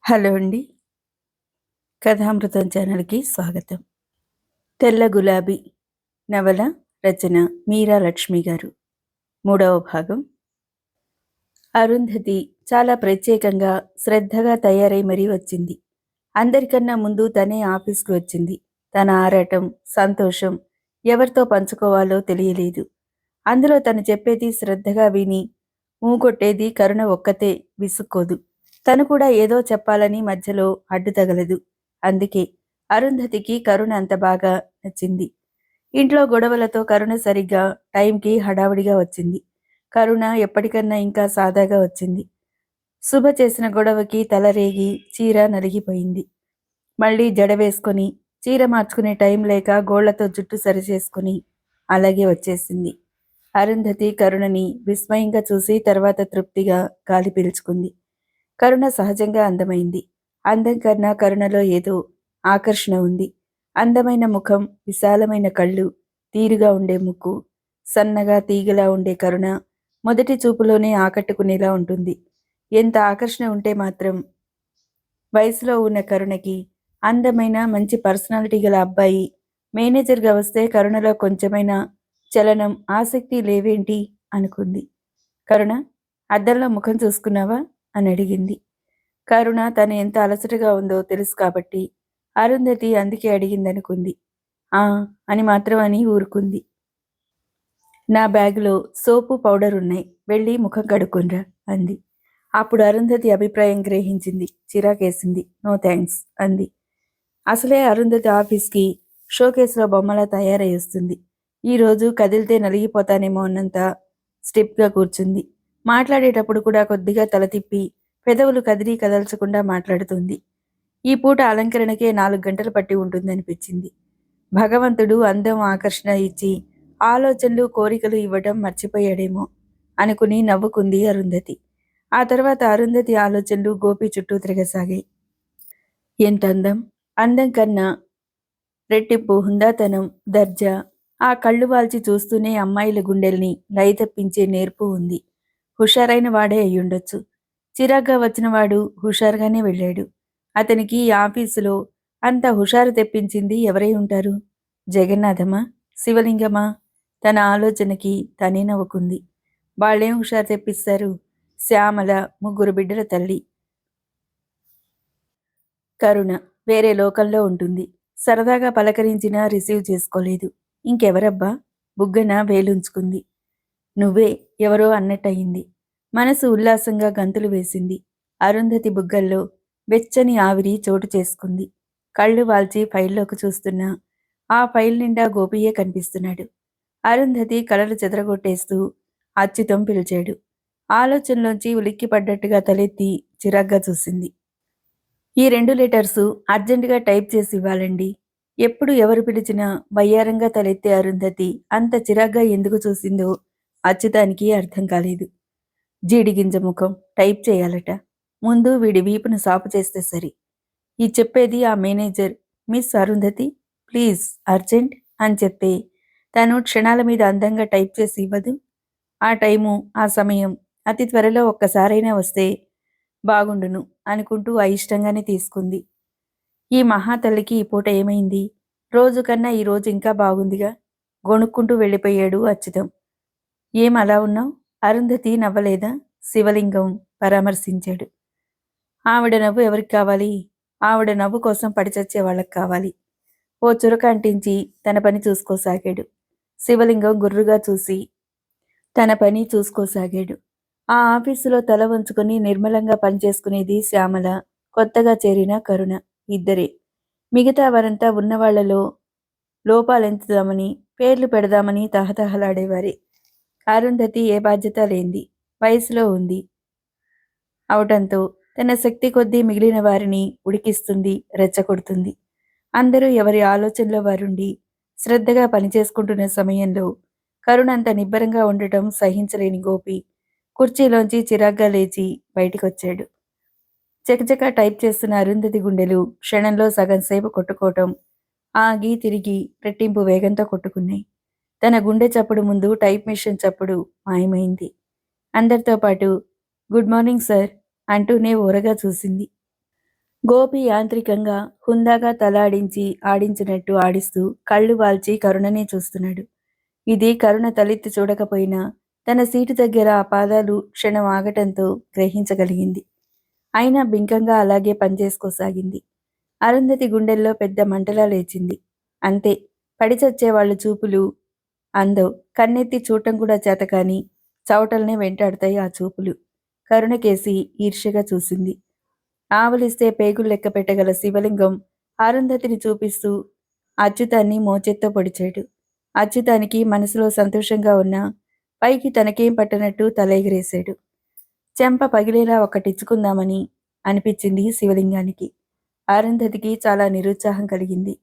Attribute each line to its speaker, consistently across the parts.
Speaker 1: Hello అండి. కథామృతం ఛానల్‌కి స్వాగతం. 'తెల్ల గులాబీ' నవల రచన మీరా లక్ష్మి గారు. 3వ భాగం. అరుంధతి చాలా ప్రత్యేకంగా, శ్రద్ధగా తయారై మరీ వచ్చింది. అందరికన్నా ముందు తనే ఆఫీస్‌కి వచ్చింది. తన ఆరాటం, సంతోషం ఎవరితో పంచుకోవాలో తెలియలేదు. అందులో తను చెప్పేది శ్రద్ధగా విని ఊగొట్టేది కరుణ ఒక్కతే విసుక్కోదు. తను కూడా ఏదో చెప్పాలని మధ్యలో అడ్డు తగలదు. అందుకే అరుంధతికి కరుణ అంత బాగా నచ్చింది. ఇంట్లో గొడవలతో కరుణ సరిగ్గా టైంకి హడావుడిగా వచ్చింది. కరుణ ఎప్పటికన్నా ఇంకా సాదాగా వచ్చింది. శుభ చేసిన గొడవకి తలరేగి చీర నలిగిపోయింది. మళ్ళీ జడ వేసుకొని చీర మార్చుకునే టైం లేక గోళ్లతో జుట్టు సరిచేసుకుని అలాగే వచ్చేసింది. అరుంధతి కరుణని విస్మయంగా చూసి తర్వాత తృప్తిగా గాలి పీల్చుకుంది. కరుణ సహజంగా అందమైంది. అందం కన్నా కరుణలో ఏదో ఆకర్షణ ఉంది. అందమైన ముఖం, విశాలమైన కళ్ళు, తీరుగా ఉండే ముక్కు, సన్నగా తీగలా ఉండే కరుణ మొదటి చూపులోనే ఆకట్టుకునేలా ఉంటుంది. ఎంత ఆకర్షణ ఉంటే మాత్రం వయసులో ఉన్న కరుణకి అందమైన మంచి పర్సనాలిటీ గల అబ్బాయి మేనేజర్గా వస్తే కరుణలో కొంచెమైనా చలనం, ఆసక్తి లేవేంటి అనుకుంది. కరుణ, అద్దంలో ముఖం చూసుకున్నావా అని అడిగింది. కరుణ తను ఎంత అలసటగా ఉందో తెలుసు కాబట్టి అరుంధతి అందుకే అడిగిందనుకుంది. ఆ అని మాత్రం అని ఊరుకుంది. నా బ్యాగులో సోపు పౌడర్ ఉన్నాయి, వెళ్ళి ముఖం కడుక్కొనిరా అంది. అప్పుడు అరుంధతి అభిప్రాయం గ్రహించింది. చిరాకేసింది. నో థ్యాంక్స్ అంది. అసలే అరుంధతి ఆఫీస్కి షోకేస్లో బొమ్మలా తయారై వస్తుంది. ఈరోజు కదిలితే నలిగిపోతానేమో అన్నంత స్టిప్గా కూర్చుంది. మాట్లాడేటప్పుడు కూడా కొద్దిగా తల తిప్పి పెదవులు కదిలి కదల్చకుండా మాట్లాడుతుంది. ఈ పూట అలంకరణకే 4 గంటలు పట్టి ఉంటుందనిపించింది. భగవంతుడు అందం, ఆకర్షణ ఇచ్చి ఆలోచనలు, కోరికలు ఇవ్వడం మర్చిపోయాడేమో అనుకుని నవ్వుకుంది అరుంధతి. ఆ తర్వాత అరుంధతి ఆలోచనలు గోపి చుట్టూ తిరగసాగాయి. ఎంత అందం! అందం కన్నా రెట్టింపు హుందాతనం, దర్జా. ఆ కళ్ళు వాల్చి చూస్తూనే అమ్మాయిల గుండెల్ని లయతప్పించే నేర్పు ఉంది. హుషారైన వాడే అయ్యుండొచ్చు. చిరాగ్గా వచ్చినవాడు హుషారుగానే వెళ్ళాడు. అతనికి ఈ ఆఫీసులో అంత హుషారు తెప్పించింది ఎవరై ఉంటారు? జగన్నాథమా? శివలింగమా? తన ఆలోచనకి తనే నవ్వుకుంది. వాళ్ళేం హుషారు తెప్పిస్తారు? శ్యామల, 3 బిడ్డల తల్లి కరుణ వేరే లోకంలో ఉంటుంది. సరదాగా పలకరించినా రిసీవ్ చేసుకోలేదు. ఇంకెవరబ్బా? బుగ్గన వేలుంచుకుంది. నువ్వే ఎవరో అన్నట్టయింది. మనసు ఉల్లాసంగా గంతులు వేసింది. అరుంధతి బుగ్గల్లో వెచ్చని ఆవిరి చోటు చేసుకుంది. కళ్ళు వాల్చి ఫైల్లోకి చూస్తున్నా ఆ ఫైల్ నిండా గోపియే కనిపిస్తున్నాడు. అరుంధతి కలలు చెదరగొట్టేస్తూ అచ్యుతం పిలిచాడు. ఆలోచనలోంచి ఉలిక్కిపడ్డట్టుగా తలెత్తి చిరాగ్గా చూసింది. ఈ 2 లెటర్సు అర్జెంటుగా టైప్ చేసి ఇవ్వాలండి. ఎప్పుడు ఎవరు పిలిచినా వయ్యారంగా తలెత్తే అరుంధతి అంత చిరాగ్గా ఎందుకు చూసిందో అచ్యుతానికి అర్థం కాలేదు. జీడిగింజ ముఖం, టైప్ చేయాలట. ముందు వీడి వీపును సాపు చేస్తే సరి. ఈ చెప్పేది ఆ manager miss Arundhati, please urgent అని చెప్తే తను క్షణాల మీద అందంగా టైప్ చేసి ఇవ్వదు. ఆ టైము, ఆ సమయం అతి త్వరలో ఒక్కసారైనా వస్తే బాగుండును అనుకుంటూ అయిష్టంగానే తీసుకుంది. ఈ మహాతల్లికి ఈ పూట ఏమైంది? రోజు కన్నా ఈ రోజు ఇంకా బాగుందిగా. గొణుక్కుంటూ వెళ్ళిపోయాడు అచ్యుతం. ఏం అలా ఉన్నావు? అరుంధతి నవ్వలేదా? శివలింగం పరామర్శించాడు. ఆవిడ నవ్వు ఎవరికి కావాలి? ఆవిడ నవ్వు కోసం పడిచచ్చే వాళ్ళకి కావాలి. ఓ చురక అంటించి తన పని చూసుకోసాగాడు. శివలింగం గుర్రుగా చూసి తన పని చూసుకోసాగాడు. ఆ ఆఫీసులో తల వంచుకొని నిర్మలంగా పనిచేసుకునేది శ్యామల, కొత్తగా చేరిన కరుణ. ఇద్దరే. మిగతా వారంతా ఉన్నవాళ్లలో లోపాలెంచుదామని, పేర్లు పెడదామని తహతహలాడేవారే. అరుంధతి ఏ బాధ్యత లేంది. వయసులో ఉంది అవటంతో తన శక్తి కొద్దీ మిగిలిన వారిని ఉడికిస్తుంది, రెచ్చగొడుతుంది. అందరూ ఎవరి ఆలోచనలో వారుండి శ్రద్ధగా పనిచేసుకుంటున్న సమయంలో కరుణంత నిబ్బరంగా ఉండటం సహించలేని గోపి కుర్చీలోంచి చిరాగ్గా లేచి బయటికొచ్చాడు. చకచకా టైప్ చేస్తున్న అరుంధతి గుండెలు క్షణంలో సగం సేపు కొట్టుకోవటం ఆగి తిరిగి రెట్టింపు వేగంతో కొట్టుకున్నాయి. తన గుండె చప్పుడు ముందు టైప్ మిషన్ చప్పుడు మాయమైంది. అందరితో పాటు గుడ్ మార్నింగ్ సార్ అంటూనే ఊరగా చూసింది. గోపి యాంత్రికంగా హుందాగా తలాడించి ఆడించినట్టు ఆడిస్తూ కళ్ళు వాల్చి కరుణనే చూస్తున్నాడు. ఇది కరుణ తలెత్తి చూడకపోయినా తన సీటు దగ్గర ఆ పాదాలు క్షణం ఆగటంతో గ్రహించగలిగింది. అయినా బింకంగా అలాగే పనిచేసుకోసాగింది. అరుంధతి గుండెల్లో పెద్ద మంటలా లేచింది. అంతే, పడి చచ్చేవాళ్ళ చూపులు అందవు. కన్నెత్తి చూడటం కూడా చేతకాని చవటల్నే వెంటాడతాయి ఆ చూపులు. కరుణకేసి ఈర్ష్యగా చూసింది. ఆవలిస్తే పేగులు లెక్క పెట్టగల శివలింగం అరుంధతిని చూపిస్తూ అచ్యుతాన్ని మోచేత్తో పొడిచాడు. అచ్యుతానికి మనసులో సంతోషంగా ఉన్నా పైకి తనకేం పట్టనట్టు తల ఎగిరేశాడు. చెంప పగిలేలా ఒక్కటిచ్చుకుందామని అనిపించింది శివలింగానికి. అరుంధతికి చాలా నిరుత్సాహం కలిగింది.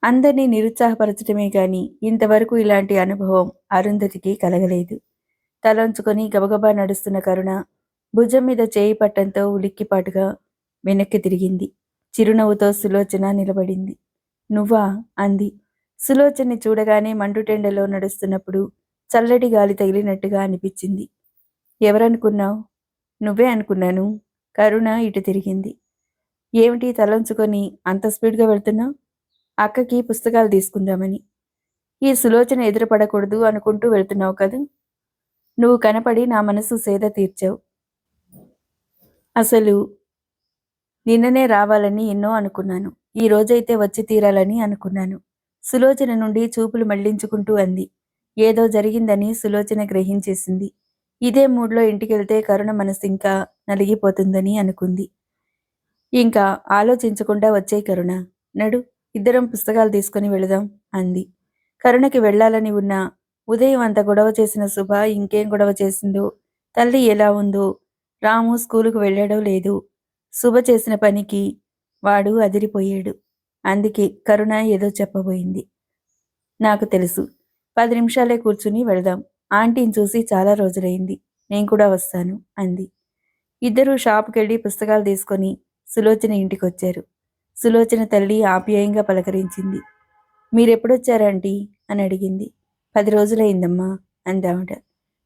Speaker 1: అందర్నీ నిరుత్సాహపరచటమే గాని ఇంతవరకు ఇలాంటి అనుభవం అరుంధతికి కలగలేదు. తలంచుకొని గబగబా నడుస్తున్న కరుణ భుజం మీద చేయి పట్టంతో ఉలిక్కిపాటుగా వెనక్కి తిరిగింది. చిరునవ్వుతో సులోచన నిలబడింది. నువ్వా? అంది. సులోచన్ని చూడగానే మండుటెండలో నడుస్తున్నప్పుడు చల్లటి గాలి తగిలినట్టుగా అనిపించింది. ఎవరనుకున్నావు? నువ్వే అనుకున్నాను. కరుణ ఇటు తిరిగింది. ఏమిటి తలంచుకొని అంత స్పీడ్గా వెళ్తున్నావు? అక్కకి పుస్తకాలు తీసుకుందామని. ఈ సులోచన ఎదురుపడకూడదు అనుకుంటూ వెళ్తున్నావు కదూ? నువ్వు కనపడి నా మనసు సేద తీర్చావు. అసలు నిన్ననే రావాలని ఎన్నో అనుకున్నాను. ఈ రోజైతే వచ్చి తీరాలని అనుకున్నాను. సులోచన నుండి చూపులు మళ్లించుకుంటూ అంది. ఏదో జరిగిందని సులోచన గ్రహించేసింది. ఇదే మూడ్లో ఇంటికెళ్తే కరుణ మనసు ఇంకా నలిగిపోతుందని అనుకుంది. ఇంకా ఆలోచించకుండా వచ్చేయ్ కరుణ, నడు, ఇద్దరం పుస్తకాలు తీసుకుని వెళదాం అంది. కరుణకి వెళ్లాలని ఉన్నా ఉదయం అంత గొడవ చేసిన శుభ ఇంకేం గొడవ చేసిందో, తల్లి ఎలా ఉందో, రాము స్కూలుకు వెళ్ళాడో లేదు, శుభ చేసిన పనికి వాడు అదిరిపోయాడు. అందుకే కరుణ ఏదో చెప్పబోయింది. నాకు తెలుసు, 10 నిమిషాలే కూర్చుని వెళదాం. ఆంటీని చూసి చాలా రోజులైంది. నేను కూడా వస్తాను అంది. ఇద్దరూ షాపుకెళ్ళి పుస్తకాలు తీసుకొని సులోచన ఇంటికొచ్చారు. సులోచన తల్లి ఆప్యాయంగా పలకరించింది. మీరెప్పుడొచ్చారంటీ అని అడిగింది. 10 రోజులైందమ్మా అందావిడ.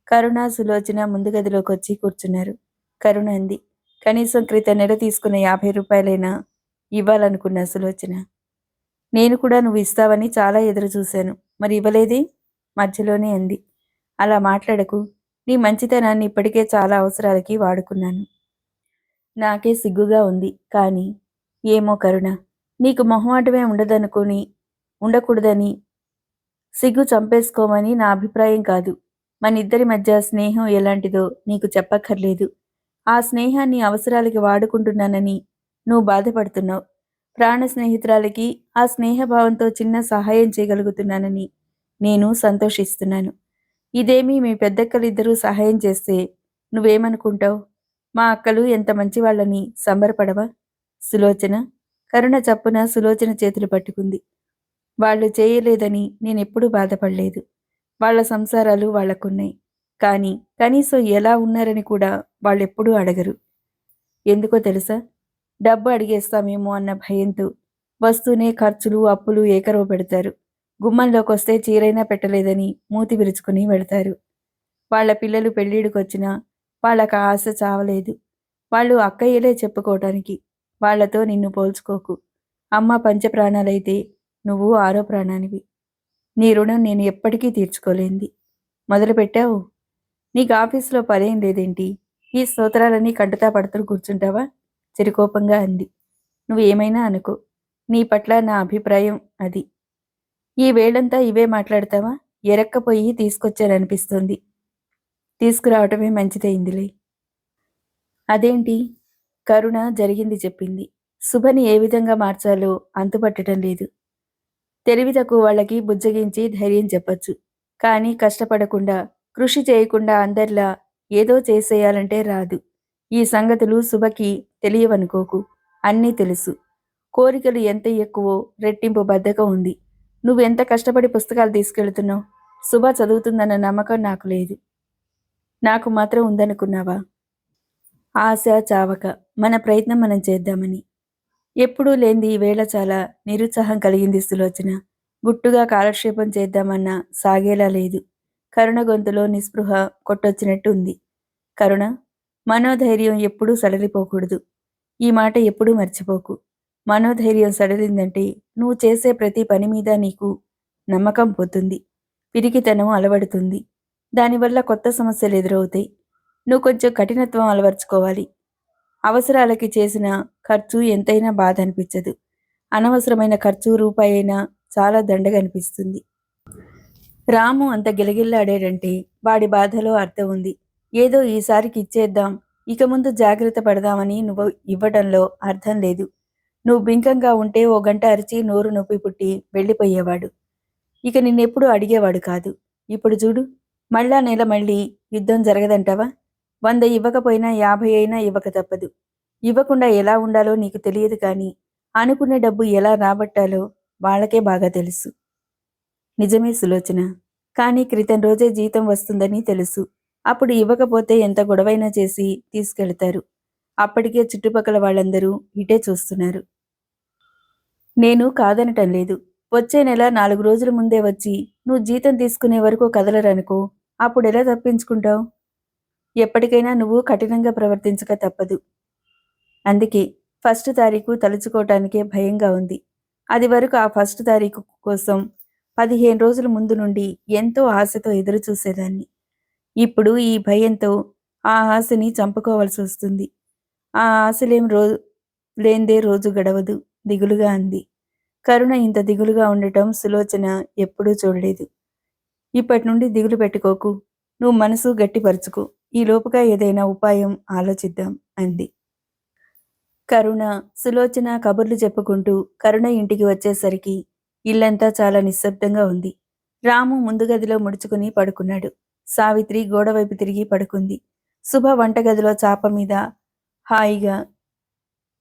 Speaker 1: కరుణ సులోచన ముందు గదిలోకొచ్చి కూర్చున్నారు. కరుణ అంది. కనీసం క్రితం నెల తీసుకున్న 50 రూపాయలైనా ఇవ్వాలనుకున్నా సులోచన. నేను కూడా నువ్వు ఇస్తావని చాలా ఎదురు చూశాను. మరి ఇవ్వలేదే? మధ్యలోనే అంది. అలా మాట్లాడకు. నీ మంచితనాన్ని ఇప్పటికే చాలా అవసరాలకి వాడుకున్నాను. నాకే సిగ్గుగా ఉంది. కానీ ఏమో కరుణ, నీకు మొహమాటమే ఉండకూడదని సిగ్గు చంపేసుకోమని నా అభిప్రాయం కాదు. మనిద్దరి మధ్య స్నేహం ఎలాంటిదో నీకు చెప్పక్కర్లేదు. ఆ స్నేహాన్ని అవసరాలకి వాడుకుంటున్నానని నువ్వు బాధపడుతున్నావు. ప్రాణ స్నేహితురాలికి ఆ స్నేహభావంతో చిన్న సహాయం చేయగలుగుతున్నానని నేను సంతోషిస్తున్నాను. ఇదేమీ మీ పెద్దక్కలిద్దరూ సహాయం చేస్తే నువ్వేమనుకుంటావు? మా అక్కలు ఎంత మంచివాళ్ళని సంబరపడవా? సులోచన. కరుణ చప్పున సులోచన చేతులు పట్టుకుంది. వాళ్ళు చేయలేదని నేనెప్పుడూ బాధపడలేదు. వాళ్ళ సంసారాలు వాళ్లకున్నాయి. కానీ కనీసం ఎలా ఉన్నారని కూడా వాళ్ళెప్పుడూ అడగరు. ఎందుకో తెలుసా? డబ్బు అడిగేస్తామేమో అన్న భయంతో వస్తూనే ఖర్చులు, అప్పులు ఏకరవ పెడతారు. గుమ్మంలోకొస్తే చీరైనా పెట్టలేదని మూతి విరుచుకుని వెడతారు. వాళ్ళ పిల్లలు పెళ్ళిడికొచ్చినా వాళ్ళకు ఆశ చావలేదు. వాళ్ళు అక్కయ్యలే చెప్పుకోవటానికి. వాళ్లతో నిన్ను పోల్చుకోకు. అమ్మ పంచప్రాణాలైతే నువ్వు 6వ ప్రాణానివి. నీ రుణం నేను ఎప్పటికీ తీర్చుకోలేంది. మొదలుపెట్టావు? నీకు ఆఫీసులో పనేం లేదేంటి? ఈ స్తోత్రాలన్నీ కంటతా పడుతూ కూర్చుంటావా? చిరుకోపంగా అంది. నువ్వేమైనా అనుకో, నీ పట్ల నా అభిప్రాయం అది. ఈ వేళంతా ఇవే మాట్లాడతావా? ఎరక్కపోయి తీసుకొచ్చాననిపిస్తోంది. తీసుకురావటమే మంచిదైందిలే. అదేంటి? కరుణ జరిగింది చెప్పింది. శుభని ఏ విధంగా మార్చాలో అంతుపట్టడం లేదు. తెలివి తక్కువ వాళ్ళకి బుజ్జగించి ధైర్యం చెప్పొచ్చు. కానీ కష్టపడకుండా, కృషి చేయకుండా అందరిలా ఏదో చేసేయాలంటే రాదు. ఈ సంగతులు శుభకి తెలియవనుకోకు. అన్నీ తెలుసు. కోరికలు ఎంత ఎక్కువో రెట్టింపు బద్ధకం ఉంది. నువ్వెంత కష్టపడి పుస్తకాలు తీసుకెళ్తున్నావు? శుభ చదువుతుందన్న నమ్మకం నాకు లేదు. నాకు మాత్రం ఉందనుకున్నావా? ఆశ చావక మన ప్రయత్నం మనం చేద్దామని. ఎప్పుడూ లేంది ఈవేళ చాలా నిరుత్సాహం కలిగింది సులోచన. గుట్టుగా కాలక్షేపం చేద్దామన్నా సాగేలా లేదు. కరుణ గొంతులో నిస్పృహ కొట్టొచ్చినట్టు ఉంది. కరుణ, మనోధైర్యం ఎప్పుడూ సడలిపోకూడదు. ఈ మాట ఎప్పుడూ మర్చిపోకు. మనోధైర్యం సడలిందంటే నువ్వు చేసే ప్రతి పని మీద నీకు నమ్మకం పోతుంది. పిరికితనం అలవడుతుంది. దానివల్ల కొత్త సమస్యలు ఎదురవుతాయి. నువ్వు కొంచెం కఠినత్వం అలవర్చుకోవాలి. అవసరాలకి చేసిన ఖర్చు ఎంతైనా బాధ అనిపించదు. అనవసరమైన ఖర్చు రూపాయైనా చాలా దండగా అనిపిస్తుంది. రాము అంత గిలగిల్లాడాడంటే వాడి బాధలో అర్థం ఉంది. ఏదో ఈసారికి ఇచ్చేద్దాం, ఇక ముందు జాగ్రత్త పడదామని నువ్వు ఇవ్వడంలో అర్థం లేదు. నువ్వు బింకంగా ఉంటే ఓ గంట అరిచి నోరు నొప్పి పుట్టి వెళ్ళిపోయేవాడు. ఇక నిన్నెప్పుడూ అడిగేవాడు కాదు. ఇప్పుడు చూడు, మళ్ళా నెల మళ్ళీ యుద్ధం జరగదంటావా? 100 ఇవ్వకపోయినా 50 అయినా ఇవ్వక తప్పదు. ఇవ్వకుండా ఎలా ఉండాలో నీకు తెలియదు కానీ, అనుకున్న డబ్బు ఎలా రాబట్టాలో వాళ్ళకే బాగా తెలుసు. నిజమే సులోచన. కానీ క్రితం రోజే జీతం వస్తుందని తెలుసు. అప్పుడు ఇవ్వకపోతే ఎంత గొడవైనా చేసి తీసుకెళ్తారు. అప్పటికే చుట్టుపక్కల వాళ్ళందరూ ఇటే చూస్తున్నారు. నేను కాదనటం లేదు. వచ్చే నెల 4 రోజుల ముందే వచ్చి నువ్వు జీతం తీసుకునే వరకు కదలరనుకో, అప్పుడెలా తప్పించుకుంటావు? ఎప్పటికైనా నువ్వు కఠినంగా ప్రవర్తించక తప్పదు. అందుకే ఫస్ట్ తారీఖు తలుచుకోవటానికే భయంగా ఉంది. అది వరకు ఆ ఫస్ట్ తారీఖు కోసం 15 రోజుల ముందు నుండి ఎంతో ఆశతో ఎదురుచూసేదాన్ని. ఇప్పుడు ఈ భయంతో ఆ ఆశని చంపుకోవాల్సి వస్తుంది. ఆ ఆశలేం లేందే రోజు గడవదు దిగులుగా అంది. కరుణ ఇంత దిగులుగా ఉండటం సులోచన ఎప్పుడూ చూడలేదు. ఇప్పటి నుండి దిగులు పెట్టుకోకు. నువ్వు మనసు గట్టిపరుచుకో. ఈ లోపుగా ఏదైనా ఉపాయం ఆలోచిద్దాం అంది. కరుణ, సులోచన కబుర్లు చెప్పుకుంటూ కరుణ ఇంటికి వచ్చేసరికి ఇల్లంతా చాలా నిశ్శబ్దంగా ఉంది. రాము ముందు గదిలో ముడుచుకుని పడుకున్నాడు. సావిత్రి గోడవైపు తిరిగి పడుకుంది. శుభ వంటగదిలో చాప మీద హాయిగా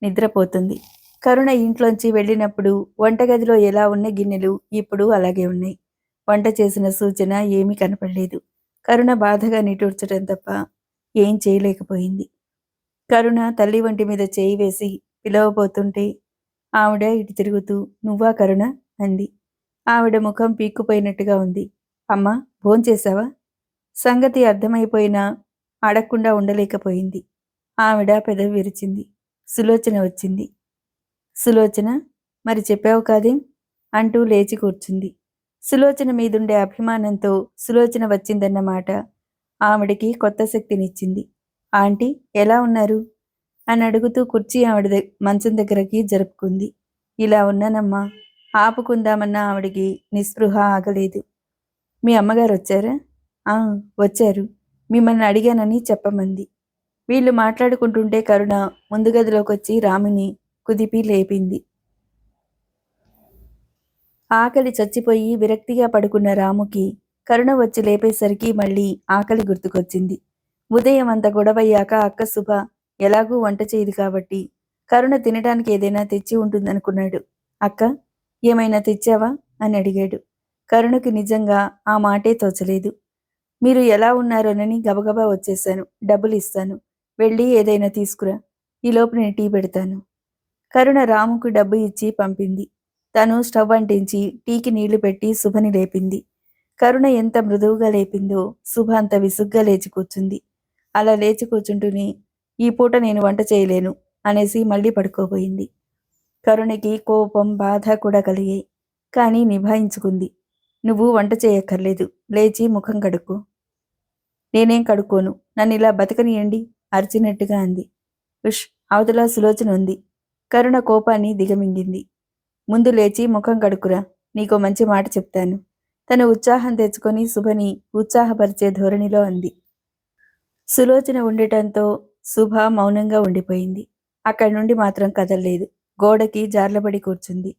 Speaker 1: నిద్రపోతుంది. కరుణ ఇంట్లోంచి వెళ్ళినప్పుడు వంటగదిలో ఎలా ఉన్న గిన్నెలు ఇప్పుడు అలాగే ఉన్నాయి. వంట చేసిన సూచన ఏమీ కనపడలేదు. కరుణ బాధగా నిట్టూర్చడం తప్ప ఏం చేయలేకపోయింది. కరుణ తల్లి వంటి మీద చేయి వేసి పిలవబోతుంటే ఆవిడ ఇటు తిరుగుతూ "నువ్వా కరుణ?" అంది. ఆవిడ ముఖం పీక్కుపోయినట్టుగా ఉంది. "అమ్మా, భోంచేశావా?" సంగతి అర్థమైపోయినా అడగకుండా ఉండలేకపోయింది. ఆవిడ పెదవి విరిచింది. సులోచన వచ్చింది. "సులోచన, మరి చెప్పావు కాదేం?" అంటూ లేచి కూర్చుంది. సులోచన మీదుండే అభిమానంతో సులోచన వచ్చిందన్న మాట ఆవిడికి కొత్త శక్తినిచ్చింది. "ఆంటీ, ఎలా ఉన్నారు?" అని అడుగుతూ కుర్చీ ఆవిడ మంచం దగ్గరకి జరుపుకుంది. "ఇలా ఉన్నానమ్మా." ఆపుకుందామన్న ఆవిడికి నిస్పృహ ఆగలేదు. "మీ అమ్మగారు వచ్చారా?" "ఆ, వచ్చారు. మిమ్మల్ని అడిగానని చెప్పమంది." వీళ్ళు మాట్లాడుకుంటుంటే కరుణ ముందు గదిలోకొచ్చి రాముని కుదిపి లేపింది. ఆకలి చచ్చిపోయి విరక్తిగా పడుకున్న రాముకి కరుణ వచ్చి లేపేసరికి మళ్ళీ ఆకలి గుర్తుకొచ్చింది. ఉదయం అంత గొడవయ్యాక అక్క శుభ ఎలాగూ వంట చేయదు కాబట్టి కరుణ తినడానికి ఏదైనా తెచ్చి ఉంటుందనుకున్నాడు. "అక్క, ఏమైనా తెచ్చావా?" అని అడిగాడు. కరుణకి నిజంగా ఆ మాటే తోచలేదు. "మీరు ఎలా ఉన్నారోనని గబగబా వచ్చేశాను. డబ్బులు ఇస్తాను. వెళ్ళి ఏదైనా తీసుకురా. ఈలోపు నేను టీ పెడతాను." కరుణ రాముకు డబ్బు ఇచ్చి పంపింది. తను స్టవ్ అంటించి టీకి నీళ్లు పెట్టి శుభని లేపింది. కరుణ ఎంత మృదువుగా లేపిందో శుభ అంత విసుగ్గా లేచి కూర్చుంది. అలా లేచి కూర్చుంటూనే "ఈ పూట నేను వంట చేయలేను" అనేసి మళ్ళీ పడుకోబోయింది. కరుణకి కోపం, బాధ కూడా కలిగాయి. కానీ నిభాయించుకుంది. "నువ్వు వంట చేయక్కర్లేదు. లేచి ముఖం కడుక్కో." "నేనేం కడుక్కోను. నన్నిలా బతకనియండి" అరిచినట్టుగా అంది. "ఉష్, అవతల సులోచన ఉంది." కరుణ కోపాన్ని దిగమింగింది. "ముందు లేచి ముఖం కడుక్కురా. నీకో మంచి మాట చెప్తాను." తన ఉత్సాహం తెచ్చుకొని శుభని ఉత్సాహపరిచే ధోరణిలో అంది. సులోచన ఉండటంతో శుభ మౌనంగా ఉండిపోయింది. అక్కడి నుండి మాత్రం కదల్లేదు. గోడకి జార్లబడి కూర్చుంది.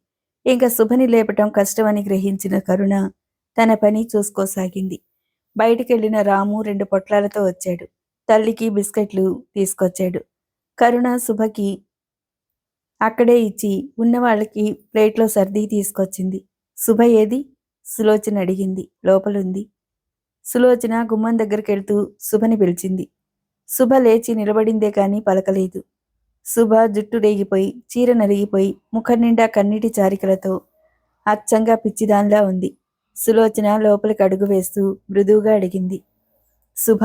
Speaker 1: ఇంక శుభని లేపటం కష్టమని గ్రహించిన కరుణ తన పని చూసుకోసాగింది. బయటికెళ్లిన రాము 2 పొట్లాలతో వచ్చాడు. తల్లికి బిస్కెట్లు తీసుకొచ్చాడు. కరుణ శుభకి అక్కడే ఇచ్చి ఉన్నవాళ్ళకి ప్లేట్లో సర్ది తీసుకొచ్చింది. "శుభ ఏది?" సులోచన అడిగింది. "లోపలుంది." సులోచన గుమ్మం దగ్గరికెళ్తూ శుభని పిలిచింది. శుభ లేచి నిలబడిందే కాని పలకలేదు. శుభ జుట్టు రేగిపోయి, చీర నలిగిపోయి, ముఖం నిండా కన్నీటి చారికలతో అచ్చంగా పిచ్చిదాన్లా ఉంది. సులోచన లోపలికి అడుగు వేస్తూ మృదువుగా అడిగింది. "శుభ,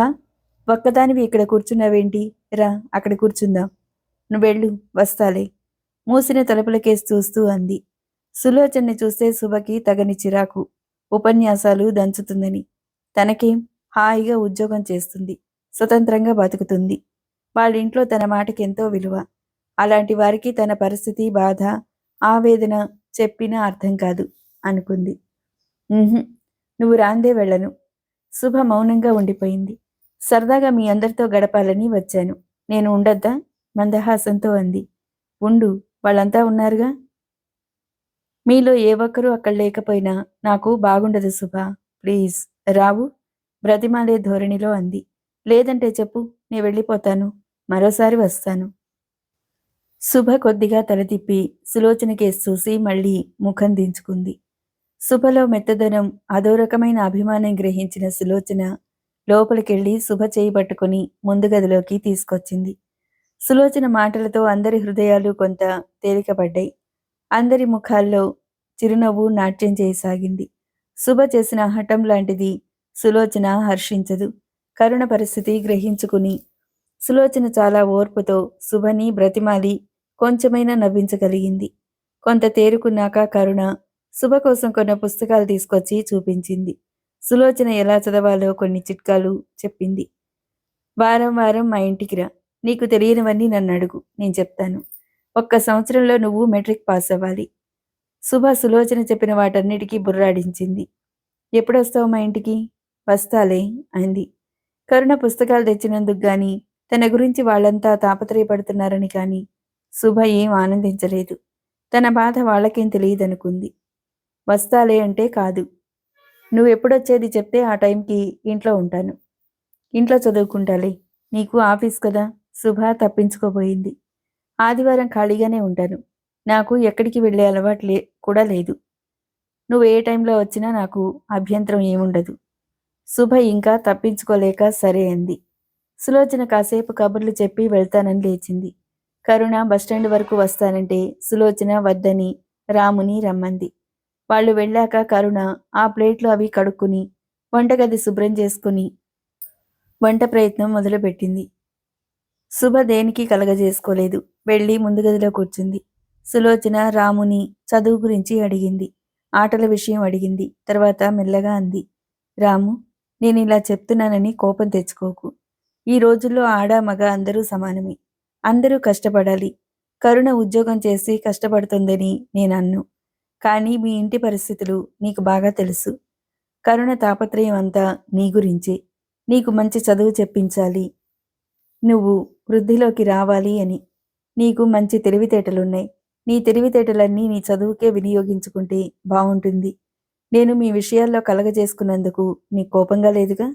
Speaker 1: ఒక్కదానివి ఇక్కడ కూర్చున్నావేంటి? రా, అక్కడ కూర్చుందాం." నువ్వెళ్ళు, వస్తాలే మూసిన తలుపులకేసి చూస్తూ అంది. సులోచన్ని చూస్తే శుభకి తగని చిరాకు. ఉపన్యాసాలు దంచుతుందని. తనకేం హాయిగా ఉద్యోగం చేస్తుంది, స్వతంత్రంగా బతుకుతుంది. వాళ్ళింట్లో తన మాటకెంతో విలువ. అలాంటి వారికి తన పరిస్థితి, బాధ, ఆవేదన చెప్పినా అర్థం కాదు అనుకుంది. నువ్వు రాందే వెళ్ళను. శుభ మౌనంగా ఉండిపోయింది. సరదాగా మీ అందరితో గడపాలని వచ్చాను. నేను ఉండొద్దా? మందహాసంతో అంది. ఉండు, వాళ్ళంతా ఉన్నారుగా. మీలో ఏ ఒక్కరూ అక్కడ లేకపోయినా నాకు బాగుండదు శుభా. ప్లీజ్ రావు? బ్రతిమాలే ధోరణిలో అంది. లేదంటే చెప్పు, నే వెళ్ళిపోతాను. మరోసారి వస్తాను. శుభ కొద్దిగా తలతిప్పి సులోచన కేసు చూసి మళ్ళీ ముఖం దించుకుంది. శుభలో మెత్తదనం, అదో రకమైన అభిమానం గ్రహించిన సులోచన లోపలికెళ్ళి శుభ చేయి పట్టుకుని ముందు గదిలోకి తీసుకొచ్చింది. సులోచన మాటలతో అందరి హృదయాలు కొంత తేలికపడ్డాయి. అందరి ముఖాల్లో చిరునవ్వు నాట్యం చేయసాగింది. శుభ చేసిన హఠం లాంటిది సులోచన హర్షించదు. కరుణ పరిస్థితి గ్రహించుకుని సులోచన చాలా ఓర్పుతో శుభని బ్రతిమాలి కొంచెమైనా నవ్వించగలిగింది. కొంత తేరుకున్నాక కరుణ శుభ కోసం కొన్ని పుస్తకాలు తీసుకొచ్చి చూపించింది. సులోచన ఎలా చదవాలో కొన్ని చిట్కాలు చెప్పింది. వారం వారం మా ఇంటికి రా. నీకు తెలియనివన్నీ నన్ను అడుగు, నేను చెప్తాను. ఒక్క సంవత్సరంలో నువ్వు మెట్రిక్ పాస్ అవ్వాలి. శుభ సులోచన చెప్పిన వాటన్నిటికీ బుర్రాడించింది. ఎప్పుడొస్తావు మా ఇంటికి? వస్తాలే అంది. కరుణ పుస్తకాలు తెచ్చినందుకు గాని, తన గురించి వాళ్ళంతా తాపత్రయపడుతున్నారని కాని శుభ ఏం ఆనందించలేదు. తన బాధ వాళ్ళకేం తెలియదనుకుంది. వస్తాలే అంటే కాదు. నువ్వెప్పుడొచ్చేది చెప్తే ఆ టైంకి ఇంట్లో ఉంటాను. ఇంట్లో చదువుకుంటాలే. నీకు ఆఫీస్ కదా. శుభ తప్పించుకోబోయింది. ఆదివారం ఖాళీగానే ఉంటాను. నాకు ఎక్కడికి వెళ్ళే అలవాటు కూడా లేదు. నువ్వు ఏ టైంలో వచ్చినా నాకు అభ్యంతరం ఏముండదు. శుభ ఇంకా తప్పించుకోలేక సరే అంది. సులోచన కాసేపు కబుర్లు చెప్పి వెళ్తానని లేచింది. కరుణ బస్టాండ్ వరకు వస్తానంటే సులోచన వద్దని రాముని రమ్మంది. వాళ్ళు వెళ్ళాక కరుణ ఆ ప్లేట్లు అవి కడుక్కుని వంటగది శుభ్రం చేసుకుని వంట ప్రయత్నం మొదలుపెట్టింది. శుభ దేనికి కలగజేసుకోలేదు. వెళ్ళి ముందు గదిలో కూర్చుంది. సులోచన రాముని చదువు గురించి అడిగింది. ఆటల విషయం అడిగింది. తర్వాత మెల్లగా అంది. రాము, నేనిలా చెప్తున్నానని కోపం తెచ్చుకోకు. ఈ రోజుల్లో ఆడ మగ అందరూ సమానమే. అందరూ కష్టపడాలి. కరుణ ఉద్యోగం చేసి కష్టపడుతుందని నేనన్ను. కానీ మీ ఇంటి పరిస్థితులు నీకు బాగా తెలుసు. కరుణ తాపత్రయం అంతా నీ గురించే. నీకు మంచి చదువు చెప్పించాలి, నువ్వు వృద్ధిలోకి రావాలి అని. నీకు మంచి తెలివితేటలున్నాయి. నీ తెలివితేటలన్నీ నీ చదువుకే వినియోగించుకుంటే బావుంటుంది. నేను మీ విషయాల్లో కలగజేసుకున్నందుకు నీ కోపంగా లేదుగా?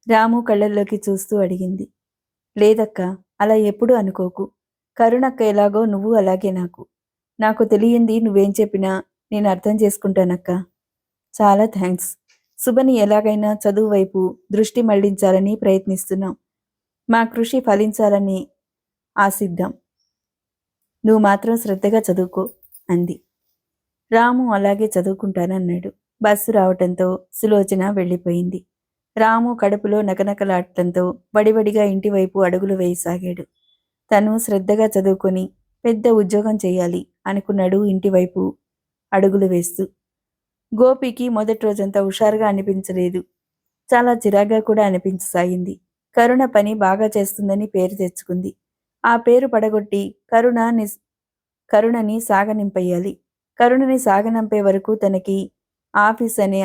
Speaker 1: రాము కళ్ళల్లోకి చూస్తూ అడిగింది. లేదక్కా, అలా ఎప్పుడూ అనుకోకు. కరుణక్క ఎలాగో నువ్వు అలాగే నాకు. నాకు తెలియంది నువ్వేం చెప్పినా నేను అర్థం చేసుకుంటానక్కా. చాలా థ్యాంక్స్. శుభని ఎలాగైనా చదువు వైపు దృష్టి మళ్లించాలని ప్రయత్నిస్తున్నాం. మా కృషి ఫలించాలని ఆశిద్దాం. నువ్వు మాత్రం శ్రద్ధగా చదువుకో అంది. రాము అలాగే చదువుకుంటానన్నాడు. బస్సు రావటంతో సులోచన వెళ్ళిపోయింది. రాము కడుపులో నకనకలాడటంతో వడివడిగా ఇంటివైపు అడుగులు వేయసాగాడు. తను శ్రద్ధగా చదువుకొని పెద్ద ఉద్యోగం చేయాలి అనుకున్నాడు ఇంటివైపు అడుగులు వేస్తూ. గోపికి మొదటి రోజంతా హుషారుగా అనిపించలేదు. చాలా చిరాగ్గా కూడా అనిపించసాగింది. కరుణ పని బాగా చేస్తుందని పేరు తెచ్చుకుంది. ఆ పేరు పడగొట్టి కరుణని సాగనింపయ్యాలి. కరుణని సాగనంపే వరకు తనకి ఆఫీస్ అనే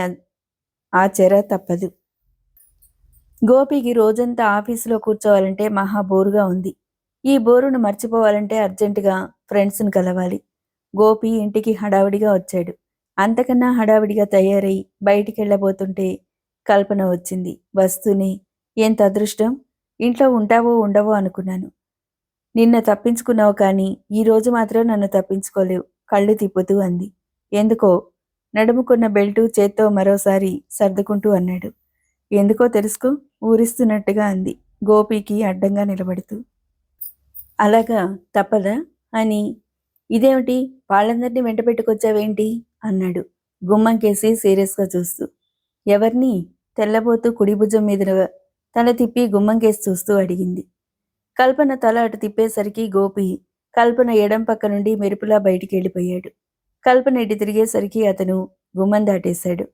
Speaker 1: ఆ చెర తప్పదు. గోపికి రోజంతా ఆఫీసులో కూర్చోవాలంటే మహా బోరుగా ఉంది. ఈ బోరును మర్చిపోవాలంటే అర్జెంటుగా ఫ్రెండ్స్ని కలవాలి. గోపి ఇంటికి హడావిడిగా వచ్చాడు. అంతకన్నా హడావిడిగా తయారై బయటికెళ్ళబోతుంటే కల్పన వచ్చింది. వస్తూనే, ఎంత అదృష్టం, ఇంట్లో ఉంటావో ఉండవో అనుకున్నాను. నిన్న తప్పించుకున్నావు కానీ ఈరోజు మాత్రం నన్ను తప్పించుకోలేవు కళ్ళు తిప్పుతూ అంది. ఎందుకో నడుముకున్న బెల్టు చేత్తో మరోసారి సర్దుకుంటూ అన్నాడు. ఎందుకో తెలుసుకో, ఊరిస్తున్నట్టుగా అంది గోపికి అడ్డంగా నిలబడుతూ. అలాగా, తప్పదా అని. ఇదేమిటి, వాళ్ళందరినీ వెంట పెట్టుకొచ్చావేంటి అన్నాడు గుమ్మంకేసి సీరియస్గా చూస్తూ. ఎవరిని? తెల్లబోతూ కుడి భుజం మీద తల తిప్పి గుమ్మంకేసి చూస్తూ అడిగింది. కల్పన తల అటు తిప్పేసరికి గోపి కల్పన ఎడం పక్క నుండి మెరుపులా బయటికి వెళ్ళిపోయాడు. కల్పన ఇటు తిరిగేసరికి అతను గుమ్మం దాటేశాడు.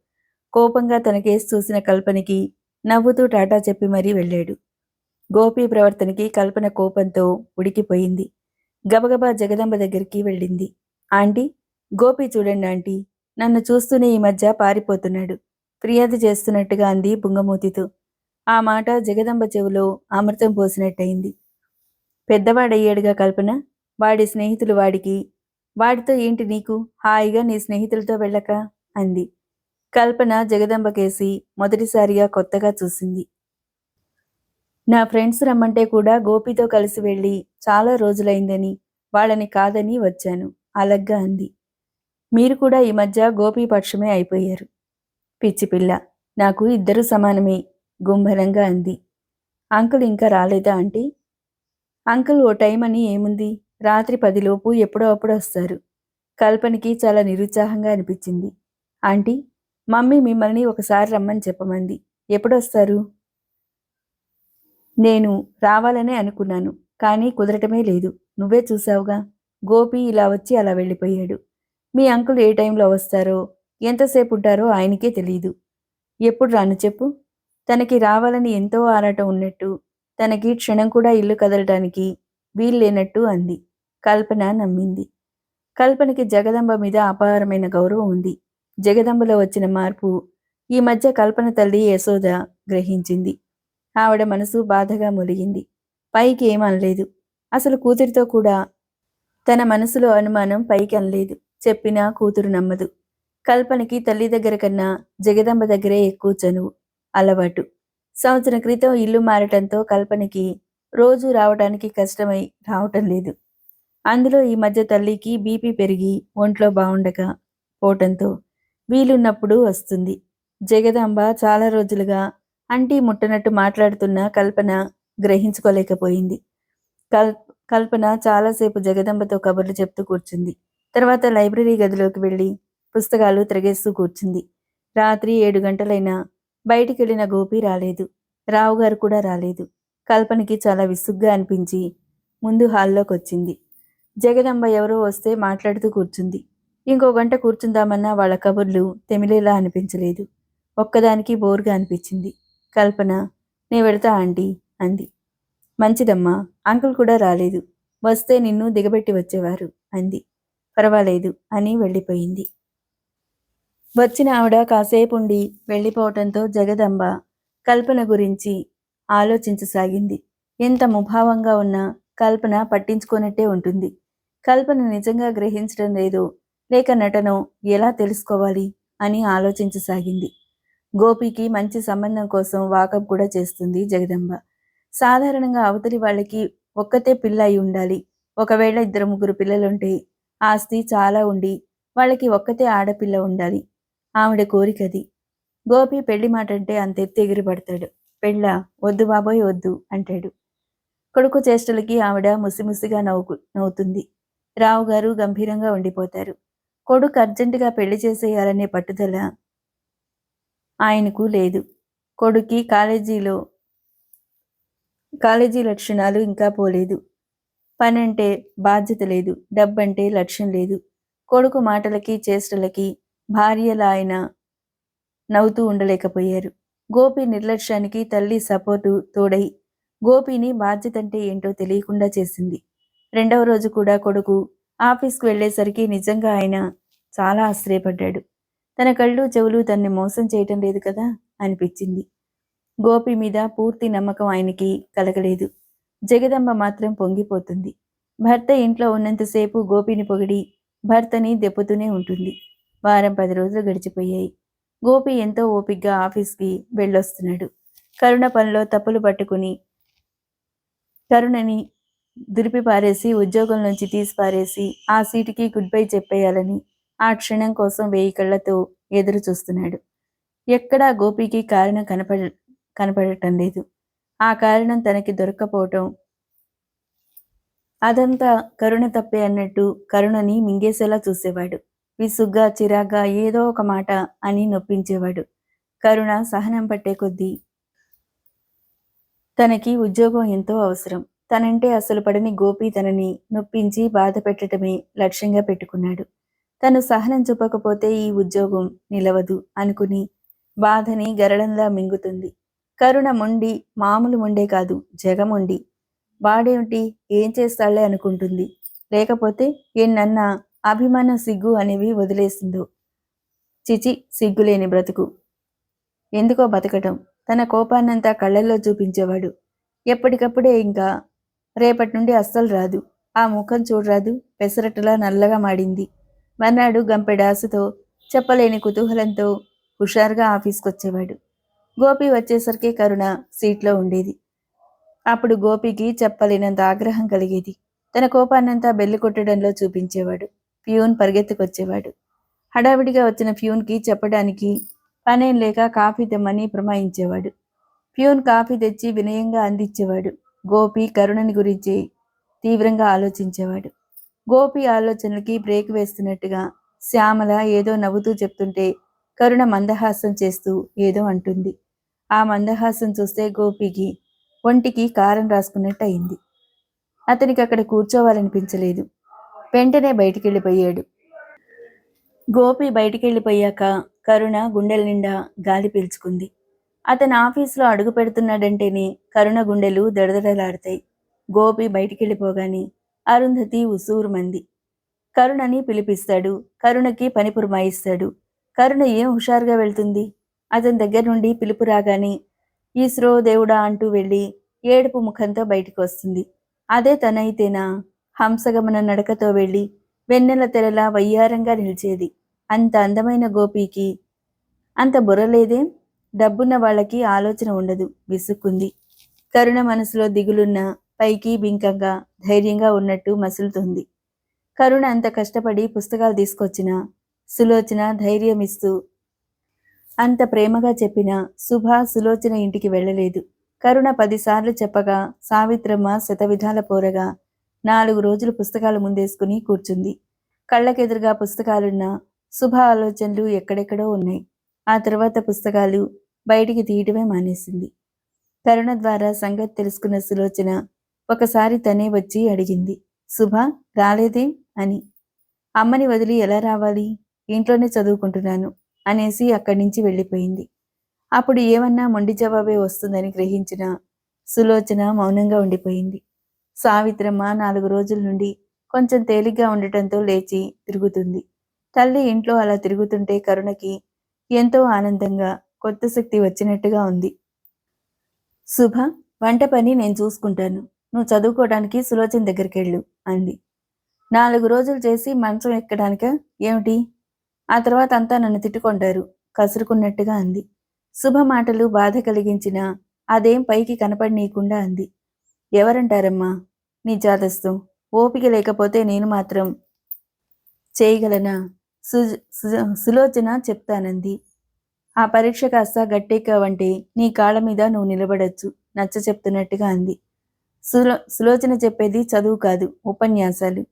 Speaker 1: కోపంగా తన కేసు చూసిన కల్పనకి నవ్వుతూ టాటా చెప్పి మరీ వెళ్ళాడు. గోపి ప్రవర్తనకి కల్పన కోపంతో ఉడికిపోయింది. గబగబా జగదంబ దగ్గరికి వెళ్ళింది. ఆంటీ, గోపి చూడండి ఆంటీ, నన్ను చూస్తూనే ఈ మధ్య పారిపోతున్నాడు, ఫిర్యాదు చేస్తున్నట్టుగా అంది బుంగమూతితో. ఆ మాట జగదంబ చెవిలో అమృతం పోసినట్టయింది. పెద్దవాడయ్యాడుగా కల్పన, వాడి స్నేహితులు వాడితో ఏంటి నీకు, హాయిగా నీ స్నేహితులతో వెళ్ళక అంది. కల్పన జగదంబ కేసి మొదటిసారిగా కొత్తగా చూసింది. నా ఫ్రెండ్స్ రమ్మంటే కూడా గోపితో కలిసి వెళ్ళి చాలా రోజులైందని, వాళ్ళని కాదని వచ్చాను అలగ్గా అంది. మీరు కూడా ఈ మధ్య గోపి పక్షమే అయిపోయారు. పిచ్చిపిల్ల, నాకు ఇద్దరు సమానమే గుంభనంగా అంది. అంకుల్ ఇంకా రాలేదా ఆంటీ? అంకుల్ ఓ టైం అని ఏముంది, రాత్రి 10 లోపు ఎప్పుడో అప్పుడు వస్తారు. కల్పనకి చాలా నిరుత్సాహంగా అనిపించింది. ఆంటీ, మమ్మీ మిమ్మల్ని ఒకసారి రమ్మని చెప్పమంది, ఎప్పుడొస్తారు? నేను రావాలనే అనుకున్నాను, కానీ కుదరటమే లేదు. నువ్వే చూసావుగా, గోపి ఇలా వచ్చి అలా వెళ్ళిపోయాడు. మీ అంకుల్ ఏ టైంలో వస్తారో, ఎంతసేపు ఉంటారో ఆయనకే తెలీదు. ఎప్పుడు రాను చెప్పు? తనకి రావాలని ఎంతో ఆరాటం ఉన్నట్టు, తనకి క్షణం కూడా ఇల్లు కదలటానికి వీల్లేనట్టు అంది. కల్పన నమ్మింది. కల్పనకి జగదంబ మీద అపారమైన గౌరవం ఉంది. జగదంబలో వచ్చిన మార్పు ఈ మధ్య కల్పన తల్లి యశోద గ్రహించింది. ఆవిడ మనసు బాధగా మొలిగింది. పైకి ఏమనలేదు. అసలు కూతురితో కూడా తన మనసులో అనుమానం పైకి అనలేదు. చెప్పినా కూతురు నమ్మదు. కల్పనకి తల్లి దగ్గర కన్నా జగదంబ దగ్గరే ఎక్కువ చనువు, అలవాటు. సంవత్సరం క్రితం ఇల్లు మారటంతో కల్పనకి రోజు రావడానికి కష్టమై రావటం లేదు. అందులో ఈ మధ్య తల్లికి బీపీ పెరిగి ఒంట్లో బాగుండక పోవటంతో వీలున్నప్పుడు వస్తుంది. జగదాంబ చాలా రోజులుగా అంటీ ముట్టనట్టు మాట్లాడుతున్న కల్పన గ్రహించుకోలేకపోయింది. కల్పన చాలాసేపు జగదంబతో కబుర్లు చెప్తూ కూర్చుంది. తర్వాత లైబ్రరీ గదిలోకి వెళ్ళి పుస్తకాలు తిరగేస్తూ కూర్చుంది. రాత్రి 7 గంటలైనా బయటికెళ్లిన గోపి రాలేదు. రావుగారు కూడా రాలేదు. కల్పనకి చాలా విసుగ్గా అనిపించి ముందు హాల్లోకి వచ్చింది. జగదంబ ఎవరో వస్తే మాట్లాడుతూ కూర్చుంది. ఇంకో గంట కూర్చుందామన్నా వాళ్ళ కబుర్లు తెమిలేలా అనిపించలేదు. ఒక్కదానికి బోరుగా అనిపించింది. కల్పన, నే వెడతా ఆంటీ అంది. మంచిదమ్మా, అంకుల్ కూడా రాలేదు, వస్తే నిన్ను దిగబెట్టి వచ్చేవారు అంది. పర్వాలేదు అని వెళ్ళిపోయింది. వచ్చిన ఆవిడ కాసేపుండి వెళ్ళిపోవటంతో జగదంబ కల్పన గురించి ఆలోచించసాగింది. ఎంత ముభావంగా ఉన్నా కల్పన పట్టించుకోనట్టే ఉంటుంది. కల్పన నిజంగా గ్రహించడం లేదో లేక నటనో ఎలా తెలుసుకోవాలి అని ఆలోచించసాగింది. గోపికి మంచి సంబంధం కోసం వాకప్ కూడా చేస్తుంది జగదంబ. సాధారణంగా అవతలి వాళ్ళకి ఒక్కతే పిల్ల అయి ఉండాలి. ఒకవేళ 2-3 పిల్లలుంటే ఆస్తి చాలా ఉండి వాళ్ళకి ఒక్కతే ఆడపిల్ల ఉండాలి. ఆవిడ కోరికది. గోపి పెళ్లి మాటంటే అంతెత్తు ఎగిరిపడతాడు. పెళ్ళా? వద్దు బాబోయ్ వద్దు అంటాడు. కొడుకు చేష్టలకి ఆవిడ ముసిముసిగా నవ్వుతుంది. రావుగారు గంభీరంగా ఉండిపోతారు. కొడుకు అర్జెంటుగా పెళ్లి చేసేయాలనే పట్టుదల ఆయనకు లేదు. కొడుక్కి కాలేజీ లక్షణాలు ఇంకా పోలేదు. పనంటే బాధ్యత లేదు, డబ్బంటే లక్ష్యం లేదు. కొడుకు మాటలకి చేష్టలకి భార్యల ఆయన నవ్వుతూ ఉండలేకపోయారు. గోపి నిర్లక్ష్యానికి తల్లి సపోర్టు తోడై గోపిని బాధ్యతంటే ఏంటో తెలియకుండా చేసింది. 2వ రోజు కూడా కొడుకు ఆఫీస్కు వెళ్లేసరికి నిజంగా ఆయన చాలా ఆశ్చర్యపడ్డాడు. తన కళ్ళు చెవులు తన్ని మోసం చేయటం లేదు కదా అనిపించింది. గోపి మీద పూర్తి నమ్మకం ఆయనకి కలగలేదు. జగదంబ మాత్రం పొంగిపోతుంది. భర్త ఇంట్లో ఉన్నంతసేపు గోపిని పొగిడి భర్తని దెప్పుతూనే ఉంటుంది. వారం 10 రోజులు గడిచిపోయాయి. గోపి ఎంతో ఓపిగ్గా ఆఫీస్కి వెళ్ళొస్తున్నాడు. కరుణ పనిలో తప్పులు పట్టుకుని కరుణని దులిపి పారేసి ఉద్యోగం నుంచి తీసి పారేసి ఆ సీటుకి గుడ్ బై చెప్పేయాలని ఆ క్షణం కోసం 1000 కళ్ళతో ఎదురు చూస్తున్నాడు. ఎక్కడా గోపికి కారణం కనపడటం లేదు. ఆ కారణం తనకి దొరక్కపోవటం, అదంతా కరుణ తప్పే అన్నట్టు కరుణని మింగేసేలా చూసేవాడు. విసుగ్గా చిరాగ్గా ఏదో ఒక మాట అని నొప్పించేవాడు. కరుణ సహనం పట్టే కొద్దీ తనకి ఉద్యోగం ఎంతో అవసరం. తనంటే అసలు పడని గోపి తనని నొప్పించి బాధ పెట్టడమే లక్ష్యంగా పెట్టుకున్నాడు. తను సహనం చూపకపోతే ఈ ఉద్యోగం నిలవదు అనుకుని బాధని గరళంలా మింగుతుంది. కరుణ మొండి, మామూలు మొండే కాదు, జగమొండి. వాడేమిటి, ఏం చేస్తాళ్లే అనుకుంటుంది. లేకపోతే ఎన్నన్నా అభిమానం, సిగ్గు అనేవి వదిలేసిందో. చిచి, సిగ్గులేని బ్రతుకు. ఎందుకో బతకటం. తన కోపాన్నంతా కళ్ళల్లో చూపించేవాడు. ఎప్పటికప్పుడే ఇంకా రేపటి నుండి అస్సలు రాదు. ఆ ముఖం చూడరాదు, పెసరట్టులా నల్లగా మాడింది. మర్నాడు గంపెడాసుతో, చెప్పలేని కుతూహలంతో హుషారుగా ఆఫీస్కొచ్చేవాడు. గోపి వచ్చేసరికి కరుణ సీట్లో ఉండేది. అప్పుడు గోపికి చెప్పలేనంత ఆగ్రహం కలిగేది. తన కోపాన్నంతా బెల్లి కొట్టడంలో చూపించేవాడు. ప్యూన్ పరిగెత్తుకొచ్చేవాడు. హడావిడిగా వచ్చిన ప్యూన్కి చెప్పడానికి పనేం లేక కాఫీ తెమ్మని ప్రమాయించేవాడు. ప్యూన్ కాఫీ తెచ్చి వినయంగా అందించేవాడు. గోపి కరుణని గురించి తీవ్రంగా ఆలోచించేవాడు. గోపి ఆలోచనలకి బ్రేక్ వేస్తున్నట్టుగా శ్యామల ఏదో నవ్వుతూ చెప్తుంటే కరుణ మందహాసం చేస్తూ ఏదో అంటుంది. ఆ మందహాసం చూస్తే గోపికి ఒంటికి కారం రాసుకున్నట్టు అయింది. అతనికి అక్కడ కూర్చోవాలనిపించలేదు. వెంటనే బయటికెళ్ళిపోయాడు. గోపి బయటికెళ్ళిపోయాక కరుణ గుండెల నిండా గాలి పీల్చుకుంది. అతను ఆఫీసులో అడుగు పెడుతున్నాడంటేనే కరుణ గుండెలు దడదడలాడతాయి. గోపి బయటికెళ్ళిపోగానే అరుంధతి ఉసూరుమంది. కరుణని పిలిపిస్తాడు. కరుణకి పని పురమాయిస్తాడు. కరుణ ఏం హుషారుగా వెళ్తుంది. అతని దగ్గర నుండి పిలుపు రాగానే ఈశ్రో దేవుడా అంటూ వెళ్ళి ఏడుపు ముఖంతో బయటికి వస్తుంది. అదే తనైతేనా హంసగమన నడకతో వెళ్ళి వెన్నెల తెరలా వయ్యారంగా నిలిచేది. అంత అందమైన గోపికి అంత బుర్రలేదేం? డబ్బున్న వాళ్ళకి ఆలోచన ఉండదు, విసుక్కుంది. కరుణ మనసులో దిగులున్న పైకి బింకంగా ధైర్యంగా ఉన్నట్టు మసులుతుంది. కరుణ అంత కష్టపడి పుస్తకాలు తీసుకొచ్చినా సులోచన ధైర్యమిస్తూ అంత ప్రేమగా చెప్పినా శుభ సులోచన ఇంటికి వెళ్ళలేదు. కరుణ 10 సార్లు చెప్పగా సావిత్రమ్మ శతవిధాల పోరగా 4 రోజులు పుస్తకాలు ముందేసుకుని కూర్చుంది. కళ్ళకెదురుగా పుస్తకాలున్న శుభ ఆలోచనలు ఎక్కడెక్కడో ఉన్నాయి. ఆ తర్వాత పుస్తకాలు బయటికి తీయటమే మానేసింది. కరుణ ద్వారా సంగతి తెలుసుకున్న సులోచన ఒకసారి తనే వచ్చి అడిగింది, శుభ రాలేదేం అని. అమ్మని వదిలి ఎలా రావాలి, ఇంట్లోనే చదువుకుంటున్నాను అనేసి అక్కడి నుంచి వెళ్ళిపోయింది. అప్పుడు ఏమన్నా మొండి జవాబే వస్తుందని గ్రహించిన సులోచన మౌనంగా ఉండిపోయింది. సావిత్రమ్మ 4 రోజుల నుండి కొంచెం తేలిగ్గా ఉండటంతో లేచి తిరుగుతుంది. తల్లి ఇంట్లో అలా తిరుగుతుంటే కరుణకి ఎంతో ఆనందంగా, కొత్త శక్తి వచ్చినట్టుగా ఉంది. శుభ, వంట పని నేను చూసుకుంటాను. నువ్వు చదువుకోవడానికి సులోచన దగ్గరికెళ్ళు అంది. 4 రోజులు చేసి మంచం ఎక్కడానిక ఏమిటి? ఆ తర్వాత అంతా నన్ను తిట్టుకుంటారు కసురుకున్నట్టుగా అంది. శుభ మాటలు బాధ కలిగించినా అదేం పైకి కనపడనీయకుండా అంది. ఎవరంటారమ్మా నీ జాతస్థం? ఓపిక లేకపోతే నేను మాత్రం చేయగలనా? సులోచన చెప్తానంది. ఆ పరీక్ష కాస్త గట్టెక్కావంటే నీ కాళ్ళ మీద నువ్వు నిలబడచ్చు నచ్చ చెప్తున్నట్టుగా అంది. సులోచన చెప్పేది చదువు కాదు, ఉపన్యాసాలు.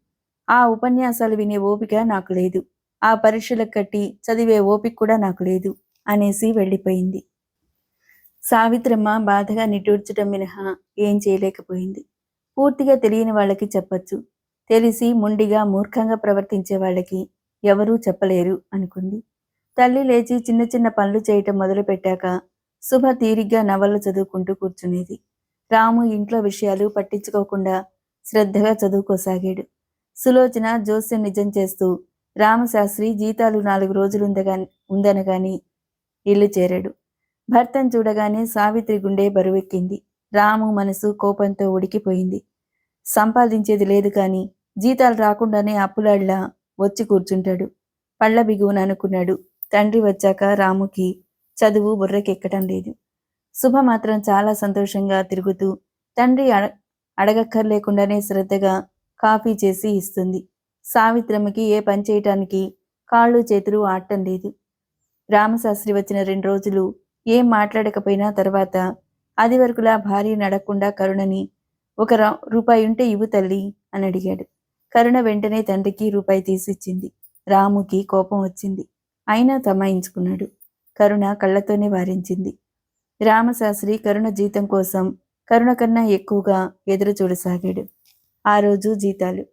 Speaker 1: ఆ ఉపన్యాసాలు వినే ఓపిక నాకు లేదు. ఆ పరీక్షలకు కట్టి చదివే ఓపిక కూడా నాకు లేదు అనేసి వెళ్ళిపోయింది. సావిత్రమ్మ బాధగా నిట్టూర్చడం మినహా ఏం చేయలేకపోయింది. పూర్తిగా తెలియని వాళ్ళకి చెప్పచ్చు, తెలిసి మొండిగా మూర్ఖంగా ప్రవర్తించే వాళ్ళకి ఎవరూ చెప్పలేరు అనుకుంది. తల్లి లేచి చిన్న చిన్న పనులు చేయటం మొదలుపెట్టాక శుభ తీరిగ్గా నవళ్ళు చదువుకుంటూ కూర్చునేది. రాము ఇంట్లో విషయాలు పట్టించుకోకుండా శ్రద్ధగా చదువుకోసాగాడు. సులోచన జోస్యం నిజం చేస్తూ రామశాస్త్రి జీతాలు 4 రోజులు ఉందనగాని ఇల్లు చేరాడు. భర్తను చూడగానే సావిత్రి గుండె బరువెక్కింది. రాము మనసు కోపంతో ఉడికిపోయింది. సంపాదించేది లేదు కాని జీతాలు రాకుండానే అప్పులాడ్లా వచ్చి కూర్చుంటాడు. పళ్ళ బిగువున అనుకున్నాడు. తండ్రి వచ్చాక రాముకి చదువు బుర్రకెక్కటం లేదు. శుభ మాత్రం చాలా సంతోషంగా తిరుగుతూ తండ్రి అడగక్కర్లేకుండానే శ్రద్ధగా కాఫీ చేసి ఇస్తుంది. సావిత్రమ్మకి ఏ పని చేయటానికి కాళ్ళు చేతులు ఆడటం లేదు. రామశాస్త్రి వచ్చిన 2 రోజులు ఏం మాట్లాడకపోయినా తర్వాత అది వరకులా భార్య నడకుండా కరుణని రూపాయి ఉంటే ఇవ్వు తల్లి అని అడిగాడు. కరుణ వెంటనే తండ్రికి రూపాయి తీసిచ్చింది. రాముకి కోపం వచ్చింది. అయినా తమాయించుకున్నాడు. కరుణ కళ్ళతోనే వారించింది. రామశాస్త్రి కరుణ జీతం కోసం కరుణ కన్నా ఎక్కువగా ఎదురు చూడసాగాడు. ఆ రోజు జీతాలు.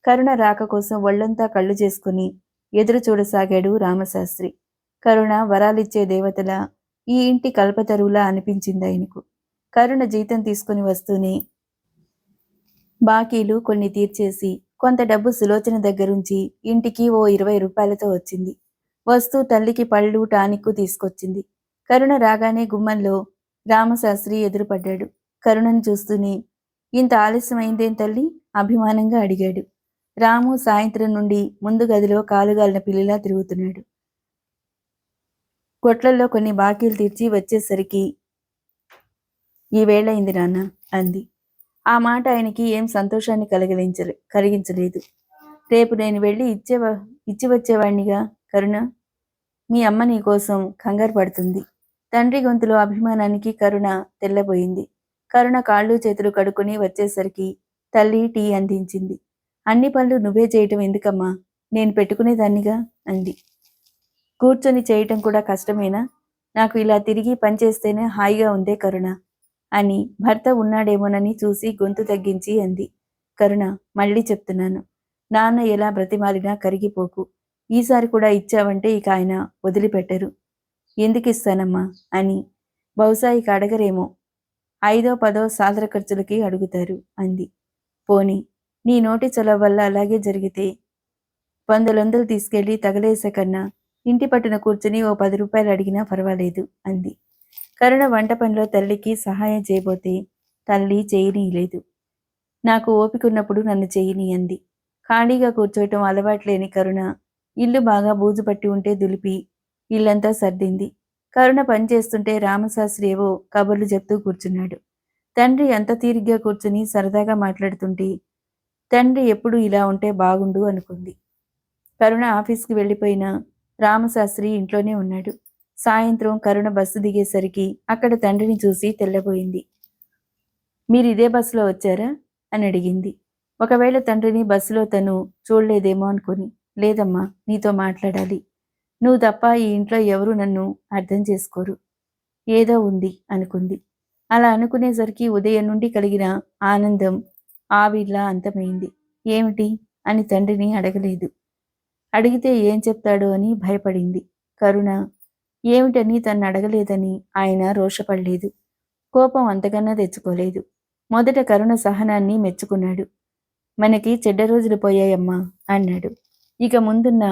Speaker 1: కరుణ రాక కోసం ఒళ్లంతా కళ్ళు చేసుకుని ఎదురు చూడసాగాడు రామశాస్త్రి. కరుణ వరాలిచ్చే దేవతలా, ఈ ఇంటి కల్పతరువులా అనిపించిందాయనకు. కరుణ జీతం తీసుకుని వస్తూనే బాకీలు కొన్ని తీర్చేసి కొంత డబ్బు సులోచన దగ్గరుంచి ఇంటికి ఓ 20 రూపాయలతో వచ్చింది. వస్తూ తల్లికి పళ్ళు టానిక్కు తీసుకొచ్చింది. కరుణ రాగానే గుమ్మంలో రామశాస్త్రి ఎదురుపడ్డాడు. కరుణను చూస్తూనే, ఇంత ఆలస్యమైందేం తల్లి? అభిమానంగా అడిగాడు. రాము సాయంత్రం నుండి ముందు గదిలో కాలుగాలిన పిల్లిలా తిరుగుతున్నాడు. కొట్లల్లో కొన్ని బాకీలు తీర్చి వచ్చేసరికి ఈ వేళయింది నాన్న అంది. ఆ మాట ఆయనకి ఏం సంతోషాన్ని కలిగించలేదు. రేపు నేను వెళ్ళి ఇచ్చి వచ్చేవాణ్ణిగా కరుణ. మీ అమ్మ నీకోసం కంగారు పడుతుంది. తండ్రి గొంతులో అభిమానానికి కరుణ తెల్లబోయింది. కరుణ కాళ్ళు చేతులు కడుక్కుని వచ్చేసరికి తల్లి టీ అందించింది. అన్ని పనులు నువ్వే చేయటం ఎందుకమ్మా? నేను పెట్టుకునేదాన్నిగా అంది. కూర్చొని చేయటం కూడా కష్టమేనా? నాకు ఇలా తిరిగి పనిచేస్తేనే హాయిగా ఉందే కరుణ అని భర్త ఉన్నాడేమోనని చూసి గొంతు తగ్గించి అంది. కరుణ, మళ్ళీ చెప్తున్నాను, నాన్న ఎలా బ్రతిమాలినా కరిగిపోకు. ఈసారి కూడా ఇచ్చావంటే ఇక ఆయన వదిలిపెట్టరు. ఎందుకిస్తానమ్మా అని. బహుశా ఇక అడగరేమో. 5దో 10దో సాదర ఖర్చులకి అడుగుతారు అంది. పోనీ నీ నోటి చొలవ వల్ల అలాగే జరిగితే వందలొందలు తీసుకెళ్లి తగలేసే కన్నా ఇంటి పట్టున కూర్చుని ఓ 10 రూపాయలు అడిగినా పర్వాలేదు అంది. కరుణ వంట పనిలో తల్లికి సహాయం చేయబోతే తల్లి చేయనీయలేదు. నాకు ఓపికన్నప్పుడు నన్ను చేయని అంది. ఖాళీగా కూర్చోవటం అలవాట్లేని కరుణ ఇల్లు బాగా బూజు పట్టి ఉంటే దులిపి ఇల్లంతా సర్దింది. కరుణ పనిచేస్తుంటే రామశాస్త్రి ఏవో కబుర్లు చెప్తూ కూర్చున్నాడు. తండ్రి అంత తీరిగ్గా కూర్చుని సరదాగా మాట్లాడుతుంటే తండ్రి ఎప్పుడు ఇలా ఉంటే బాగుండు అనుకుంది. కరుణ ఆఫీస్కి వెళ్ళిపోయినా రామశాస్త్రి ఇంట్లోనే ఉన్నాడు. సాయంత్రం కరుణ బస్సు దిగేసరికి అక్కడ తండ్రిని చూసి తెల్లబోయింది. మీరిదే బస్సులో వచ్చారా అని అడిగింది. ఒకవేళ తండ్రిని బస్సులో తను చూడలేదేమో అనుకుని. లేదమ్మా, నీతో మాట్లాడాలి. నువ్వు తప్ప ఈ ఇంట్లో ఎవరూ నన్ను అర్థం చేసుకోరు. ఏదో ఉంది అనుకుంది. అలా అనుకునేసరికి ఉదయం నుండి కలిగిన ఆనందం ఆవిర్లా అంతమైంది. ఏమిటి అని తండ్రిని అడగలేదు. అడిగితే ఏం చెప్తాడో అని భయపడింది. కరుణ ఏమిటని తన్ను అడగలేదని ఆయన రోషపడలేదు. కోపం అంతకన్నా తెచ్చుకోలేదు. మొదట కరుణ సహనాన్ని మెచ్చుకున్నాడు. మనకి చెడ్డ రోజులు పోయాయమ్మా అన్నాడు. ఇక ముందున్న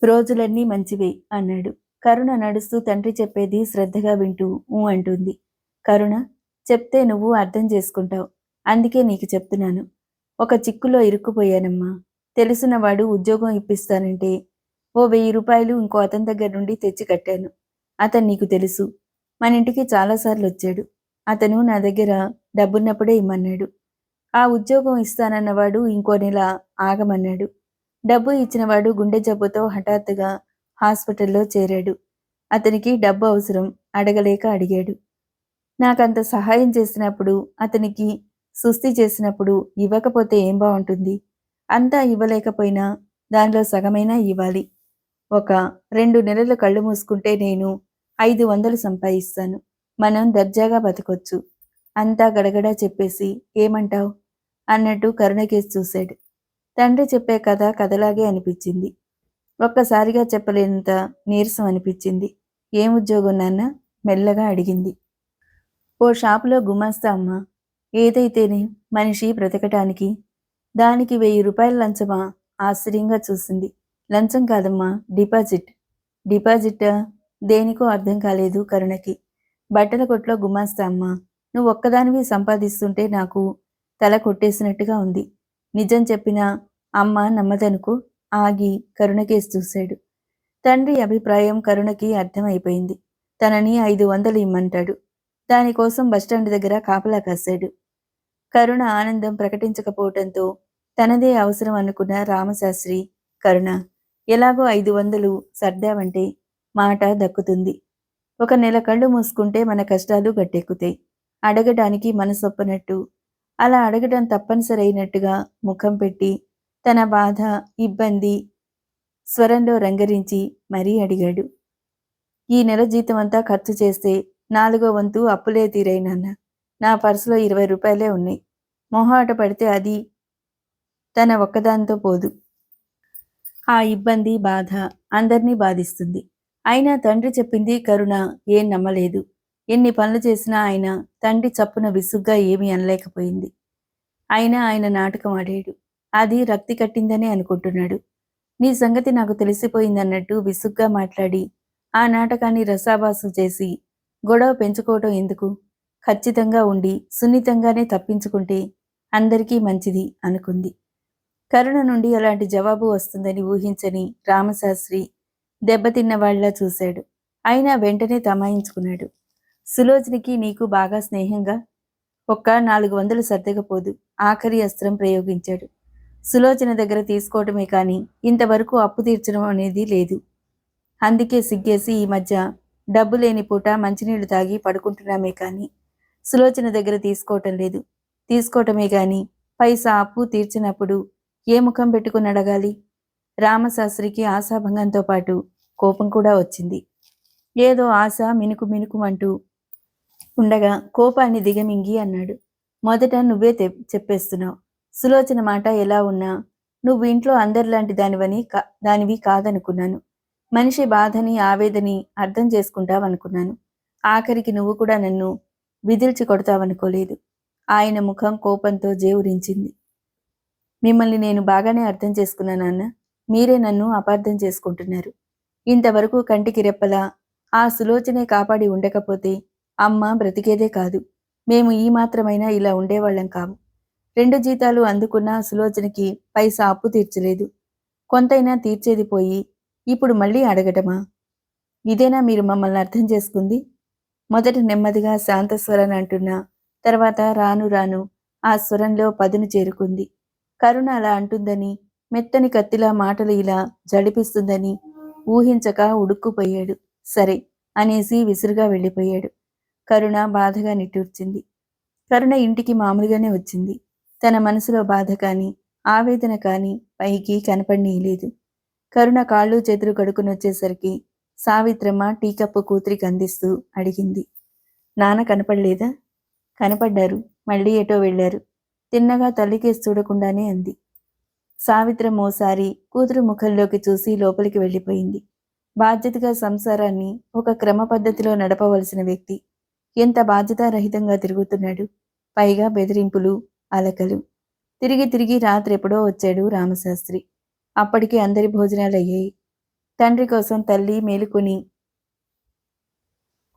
Speaker 1: రోజులన్నీ మంచివే అన్నాడు. కరుణ నడుస్తూ తండ్రి చెప్పేది శ్రద్ధగా వింటూ ఊ అంటుంది. కరుణ, చెప్తే నువ్వు అర్థం చేసుకుంటావు. అందుకే నీకు చెప్తున్నాను. ఒక చిక్కులో ఇరుక్కుపోయానమ్మా. తెలుసున్నవాడు ఉద్యోగం ఇప్పిస్తానంటే ఓ 1000 రూపాయలు ఇంకో అతని దగ్గర నుండి తెచ్చి కట్టాను. అతను నీకు తెలుసు. మన ఇంటికి చాలాసార్లు వచ్చాడు. అతను నా దగ్గర డబ్బున్నప్పుడే ఇమ్మన్నాడు. ఆ ఉద్యోగం ఇస్తానన్నవాడు ఇంకో నెల ఆగమన్నాడు. డబ్బు ఇచ్చినవాడు గుండె జబ్బుతో హఠాత్తుగా హాస్పిటల్లో చేరాడు. అతనికి డబ్బు అవసరం, అడగలేక అడిగాడు. నాకంత సహాయం చేసినప్పుడు, అతనికి సుస్థి చేసినప్పుడు ఇవ్వకపోతే ఏం బాగుంటుంది? అంతా ఇవ్వలేకపోయినా దానిలో సగమైనా ఇవ్వాలి. ఒక 2 నెలలు కళ్ళు మూసుకుంటే నేను 500 సంపాదిస్తాను. మనం దర్జాగా బతకొచ్చు. అంతా గడగడా చెప్పేసి ఏమంటావ్ అన్నట్టు కరుణకేసి చూశాడు. తండ్రి చెప్పే కథ కథలాగే అనిపించింది. ఒక్కసారిగా చెప్పలేనంత నీరసం అనిపించింది. ఏం ఉద్యోగం నాన్న? మెల్లగా అడిగింది. ఓ షాపులో గుమాస్తా అమ్మా. ఏదైతేనే మనిషి బ్రతకటానికి. దానికి 1000 రూపాయల లంచమా? ఆశ్చర్యంగా చూసింది. లంచం కాదమ్మా, డిపాజిట్. డిపాజిటా? దేనికో అర్థం కాలేదు కరుణకి. బట్టల కొట్లో గుమాస్తా అమ్మా. నువ్వు ఒక్కదానివి సంపాదిస్తుంటే నాకు తల కొట్టేసినట్టుగా ఉంది. నిజం చెప్పినా అమ్మ నమ్మదనుకో. ఆగి కరుణకేసి చూశాడు. తండ్రి అభిప్రాయం కరుణకి అర్థమైపోయింది. తనని 500 ఇమ్మంటాడు. దానికోసం బస్టాండ్ దగ్గర కాపలా కాశాడు. కరుణ ఆనందం ప్రకటించకపోవటంతో తనదే అవసరం అనుకున్న రామశాస్త్రి, కరుణ ఎలాగో 500 సర్దావంటే మాట దక్కుతుంది. ఒక నెల కళ్ళు మూసుకుంటే మన కష్టాలు గట్టెక్కుతాయి. అడగడానికి మనసొప్పనట్టు, అలా అడగటం తప్పనిసరైనట్టుగా ముఖం పెట్టి తన బాధ, ఇబ్బంది స్వరంలో రంగరించి మరీ అడిగాడు. ఈ నెల జీతమంతా ఖర్చు చేస్తే 4వ వంతు అప్పులే తీరాయి నాన్న. నా పర్సులో 20 రూపాయలే ఉన్నాయి. మొహాట పడితే అది తన ఒక్కదానితో పోదు. ఆ ఇబ్బంది, బాధ అందర్నీ బాధిస్తుంది. అయినా తండ్రి చెప్పింది కరుణ ఏం నమ్మలేదు. ఎన్ని పనులు చేసినా ఆయన తండ్రి చప్పున విసుగ్గా ఏమీ అనలేకపోయింది. అయినా ఆయన నాటకం ఆడాడు. అది రక్తి కట్టిందనే అనుకుంటున్నాడు. నీ సంగతి నాకు తెలిసిపోయిందన్నట్టు విసుగ్గా మాట్లాడి ఆ నాటకాన్ని రసాభాసు చేసి గొడవ పెంచుకోవటం ఎందుకు? ఖచ్చితంగా ఉండి సున్నితంగానే తప్పించుకుంటే అందరికీ మంచిది అనుకుంది. కరుణ నుండి అలాంటి జవాబు వస్తుందని ఊహించని రామశాస్త్రి దెబ్బతిన్నవాళ్లా చూశాడు. అయినా వెంటనే తమాయించుకున్నాడు. సులోచనకి నీకు బాగా స్నేహంగా? ఒక్క 400 సర్దకపోదు. ఆఖరి అస్త్రం ప్రయోగించాడు. సులోచన దగ్గర తీసుకోవటమే కాని ఇంతవరకు అప్పు తీర్చడం అనేది లేదు. అందుకే సిగ్గేసి ఈ మధ్య డబ్బు లేని పూట మంచినీళ్లు తాగి పడుకుంటున్నామే కాని సులోచన దగ్గర తీసుకోవటం లేదు. తీసుకోవటమే గాని పైసా అప్పు తీర్చినప్పుడు ఏ ముఖం పెట్టుకుని అడగాలి? రామశాస్త్రికి ఆశాభంగంతో పాటు కోపం కూడా వచ్చింది. ఏదో ఆశ మినుకు మినుకుమంటూ ఉండగా కోపాన్ని దిగమింగి అన్నాడు. మొదట నువ్వే చెప్పేస్తున్నావు. సులోచన మాట ఎలా ఉన్నా నువ్వు ఇంట్లో అందరిలాంటి దానివి కాదనుకున్నాను. మనిషి బాధని ఆవేదని అర్థం చేసుకుంటావనుకున్నాను. ఆఖరికి నువ్వు కూడా నన్ను విదిల్చి కొడతావనుకోలేదు. ఆయన ముఖం కోపంతో జేవురించింది. మిమ్మల్ని నేను బాగానే అర్థం చేసుకున్నాను నాన్న. మీరే నన్ను అపార్థం చేసుకుంటున్నారు. ఇంతవరకు కంటికి రెప్పలా ఆ సులోచనే కాపాడి ఉండకపోతే అమ్మ బ్రతికేదే కాదు. మేము ఈ మాత్రమైనా ఇలా ఉండేవాళ్ళం కాము. 2 జీతాలు అందుకున్న సులోచనకి పైసా అప్పు తీర్చలేదు. కొంతైనా తీర్చేది పోయి ఇప్పుడు మళ్ళీ అడగటమా? ఇదేనా మీరు మమ్మల్ని అర్థం చేసుకుంది? మొదట నెమ్మదిగా శాంత స్వరాన్ని అంటున్నా తర్వాత రాను రాను ఆ స్వరంలో పదును చేరుకుంది. కరుణ అలా అంటుందని, మెత్తని కత్తిలా మాటలు ఇలా జడిపిస్తుందని ఊహించక ఉడుక్కుపోయాడు. సరే అనేసి విసురుగా వెళ్ళిపోయాడు. కరుణ బాధగా నిట్టూర్చింది. కరుణ ఇంటికి మామూలుగానే వచ్చింది. తన మనసులో బాధ కాని ఆవేదన కాని పైకి కనపడనీయలేదు. కరుణ కాళ్ళు చేతులు కడుక్కుని వచ్చేసరికి సావిత్రమ్మ టీ కప్పు కూతురికి అందిస్తూ అడిగింది. నాన్న కనపడలేదా? కనపడ్డారు. మళ్ళీ ఎటో వెళ్లారు. తిన్నగా తల్లికేసి చూడకుండానే అంది. సావిత్రమ్మ ఓసారి కూతురు ముఖంలోకి చూసి లోపలికి వెళ్ళిపోయింది. బాధ్యతగా సంసారాన్ని ఒక క్రమ పద్ధతిలో నడపవలసిన వ్యక్తి ఎంత బాధ్యతారహితంగా తిరుగుతున్నాడు. పైగా బెదిరింపులు, అలకలు. తిరిగి తిరిగి రాత్రెప్పుడో వచ్చాడు రామశాస్త్రి. అప్పటికి అందరి భోజనాలయ్యాయి. తండ్రి కోసం తల్లి మేలుకొని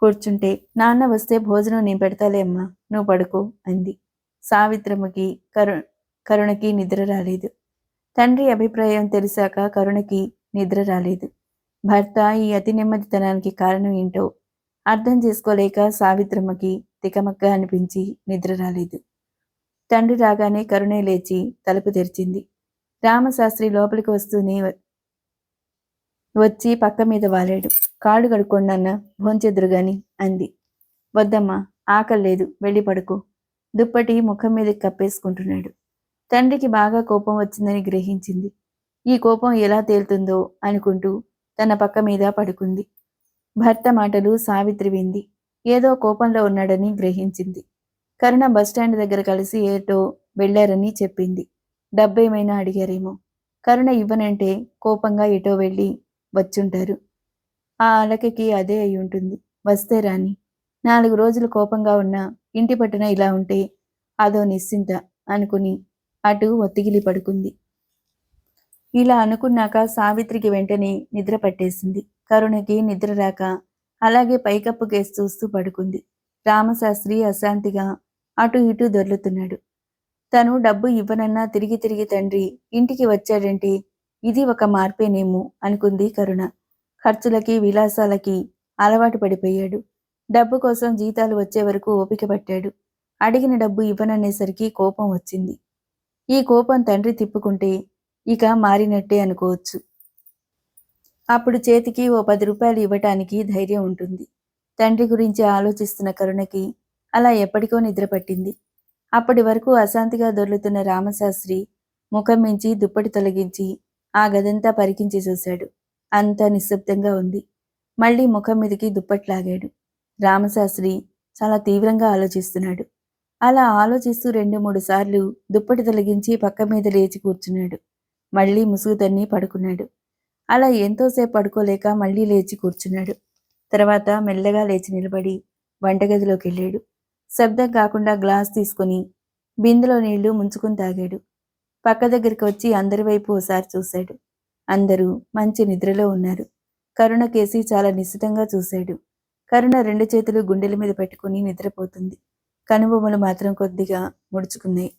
Speaker 1: కూర్చుంటే నాన్న వస్తే భోజనం నేను పెడతాలే అమ్మా, నువ్వు పడుకో అంది. సావిత్రమ్మకి కరుణకి నిద్ర రాలేదు. తండ్రి అభిప్రాయం తెలిసాక కరుణకి నిద్ర రాలేదు. భర్త ఈ అతి నెమ్మదితనానికి కారణం ఏంటో అర్థం చేసుకోలేక సావిత్రమ్మకి తికమక్కగా అనిపించి నిద్ర రాలేదు. తండ్రి రాగానే కరుణే లేచి తలుపు తెరిచింది. రామశాస్త్రి లోపలికి వస్తూనే వచ్చి పక్క మీద వాలాడు. కాళ్ళు కడుక్కోండన్నా, భోంచెద్దురుగాని అంది. వద్దమ్మా, ఆకలేదు, వెళ్ళి పడుకో. దుప్పటి ముఖం మీద కప్పేసుకుంటున్నాడు. తండ్రికి బాగా కోపం వచ్చిందని గ్రహించింది. ఈ కోపం ఎలా తేలుతుందో అనుకుంటూ తన పక్క మీద పడుకుంది. భర్త మాటలు సావిత్రి వింది. ఏదో కోపంలో ఉన్నాడని గ్రహించింది. కరుణ బస్టాండ్ దగ్గర కలిసి ఏటో వెళ్లారని చెప్పింది. డబ్బేమైనా అడిగారేమో. కరుణ ఇవ్వనంటే కోపంగా ఎటో వెళ్ళి వచ్చుంటారు. ఆ అలకకి అదే అయి ఉంటుంది. వస్తే రాని. 4 రోజులు కోపంగా ఉన్నా ఇంటి పట్టున ఇలా ఉంటే అదో నిశ్చింత అనుకుని అటు ఒత్తిగిలి పడుకుంది. ఇలా అనుకున్నాక సావిత్రికి వెంటనే నిద్ర పట్టేసింది. కరుణకి నిద్ర రాక అలాగే పైకప్పు కేసు చూస్తూ పడుకుంది. రామశాస్త్రి అశాంతిగా అటు ఇటు దొర్లుతున్నాడు. తను డబ్బు ఇవ్వనన్నా తిరిగి తిరిగి తండ్రి ఇంటికి వచ్చాడంటే ఇది ఒక మార్పేనేమో అనుకుంది కరుణ. ఖర్చులకి విలాసాలకి అలవాటు పడిపోయాడు. డబ్బు కోసం జీతాలు వచ్చే వరకు ఓపిక పట్టాడు. అడిగిన డబ్బు ఇవ్వననేసరికి కోపం వచ్చింది. ఈ కోపం తండ్రి తిప్పుకుంటే ఇక మారినట్టే అనుకోవచ్చు. అప్పుడు చేతికి ఓ 10 రూపాయలు ఇవ్వటానికి ధైర్యం ఉంటుంది. తండ్రి గురించి ఆలోచిస్తున్న కరుణకి అలా ఎప్పటికో నిద్ర పట్టింది. అప్పటి వరకు అశాంతిగా దొర్లుతున్న రామశాస్త్రి ముఖం మించి దుప్పటి తొలగించి ఆ గదంతా పరికించి చూశాడు. అంతా నిశ్శబ్దంగా ఉంది. మళ్ళీ ముఖం మీదకి దుప్పట్లాగాడు. రామశాస్త్రి చాలా తీవ్రంగా ఆలోచిస్తున్నాడు. అలా ఆలోచిస్తూ 2-3 సార్లు దుప్పటి తొలగించి పక్క మీద లేచి కూర్చున్నాడు. మళ్ళీ ముసుగు తన్ని పడుకున్నాడు. అలా ఎంతోసేపు పడుకోలేక మళ్ళీ లేచి కూర్చున్నాడు. తర్వాత మెల్లగా లేచి నిలబడి వంటగదిలోకెళ్ళాడు. శబ్దం కాకుండా గ్లాస్ తీసుకుని బిందెలో నీళ్లు ముంచుకుని తాగాడు. పక్క దగ్గరికి వచ్చి అందరి వైపు ఓసారి చూశాడు. అందరూ మంచి నిద్రలో ఉన్నారు. కరుణ కేసి చాలా నిశితంగా చూశాడు. కరుణ 2 చేతులు గుండెల మీద పెట్టుకుని నిద్రపోతుంది. కనుబొమ్మలు మాత్రం కొద్దిగా ముడుచుకున్నాయి.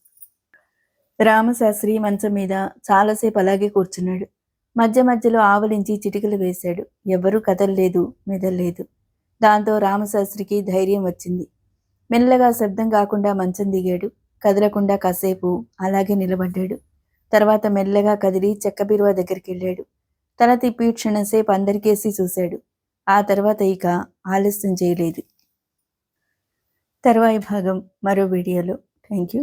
Speaker 1: రామశాస్త్రి మంచం మీద చాలాసేపు అలాగే కూర్చున్నాడు. మధ్య మధ్యలో ఆవలించి చిటికలు వేశాడు. ఎవ్వరూ కదల్లేదు, మెదల్లేదు. దాంతో రామశాస్త్రికి ధైర్యం వచ్చింది. మెల్లగా శబ్దం కాకుండా మంచం దిగాడు. కదలకుండా కాసేపు అలాగే నిలబడ్డాడు. తర్వాత మెల్లగా కదిలి చెక్క బీరువా దగ్గరికెళ్ళాడు. తల తిప్పి క్షణంసేపు అందరికేసి చూశాడు. ఆ తర్వాత ఇక ఆలస్యం చేయలేదు. తర్వాయి భాగం మరో వీడియోలో. Thank you.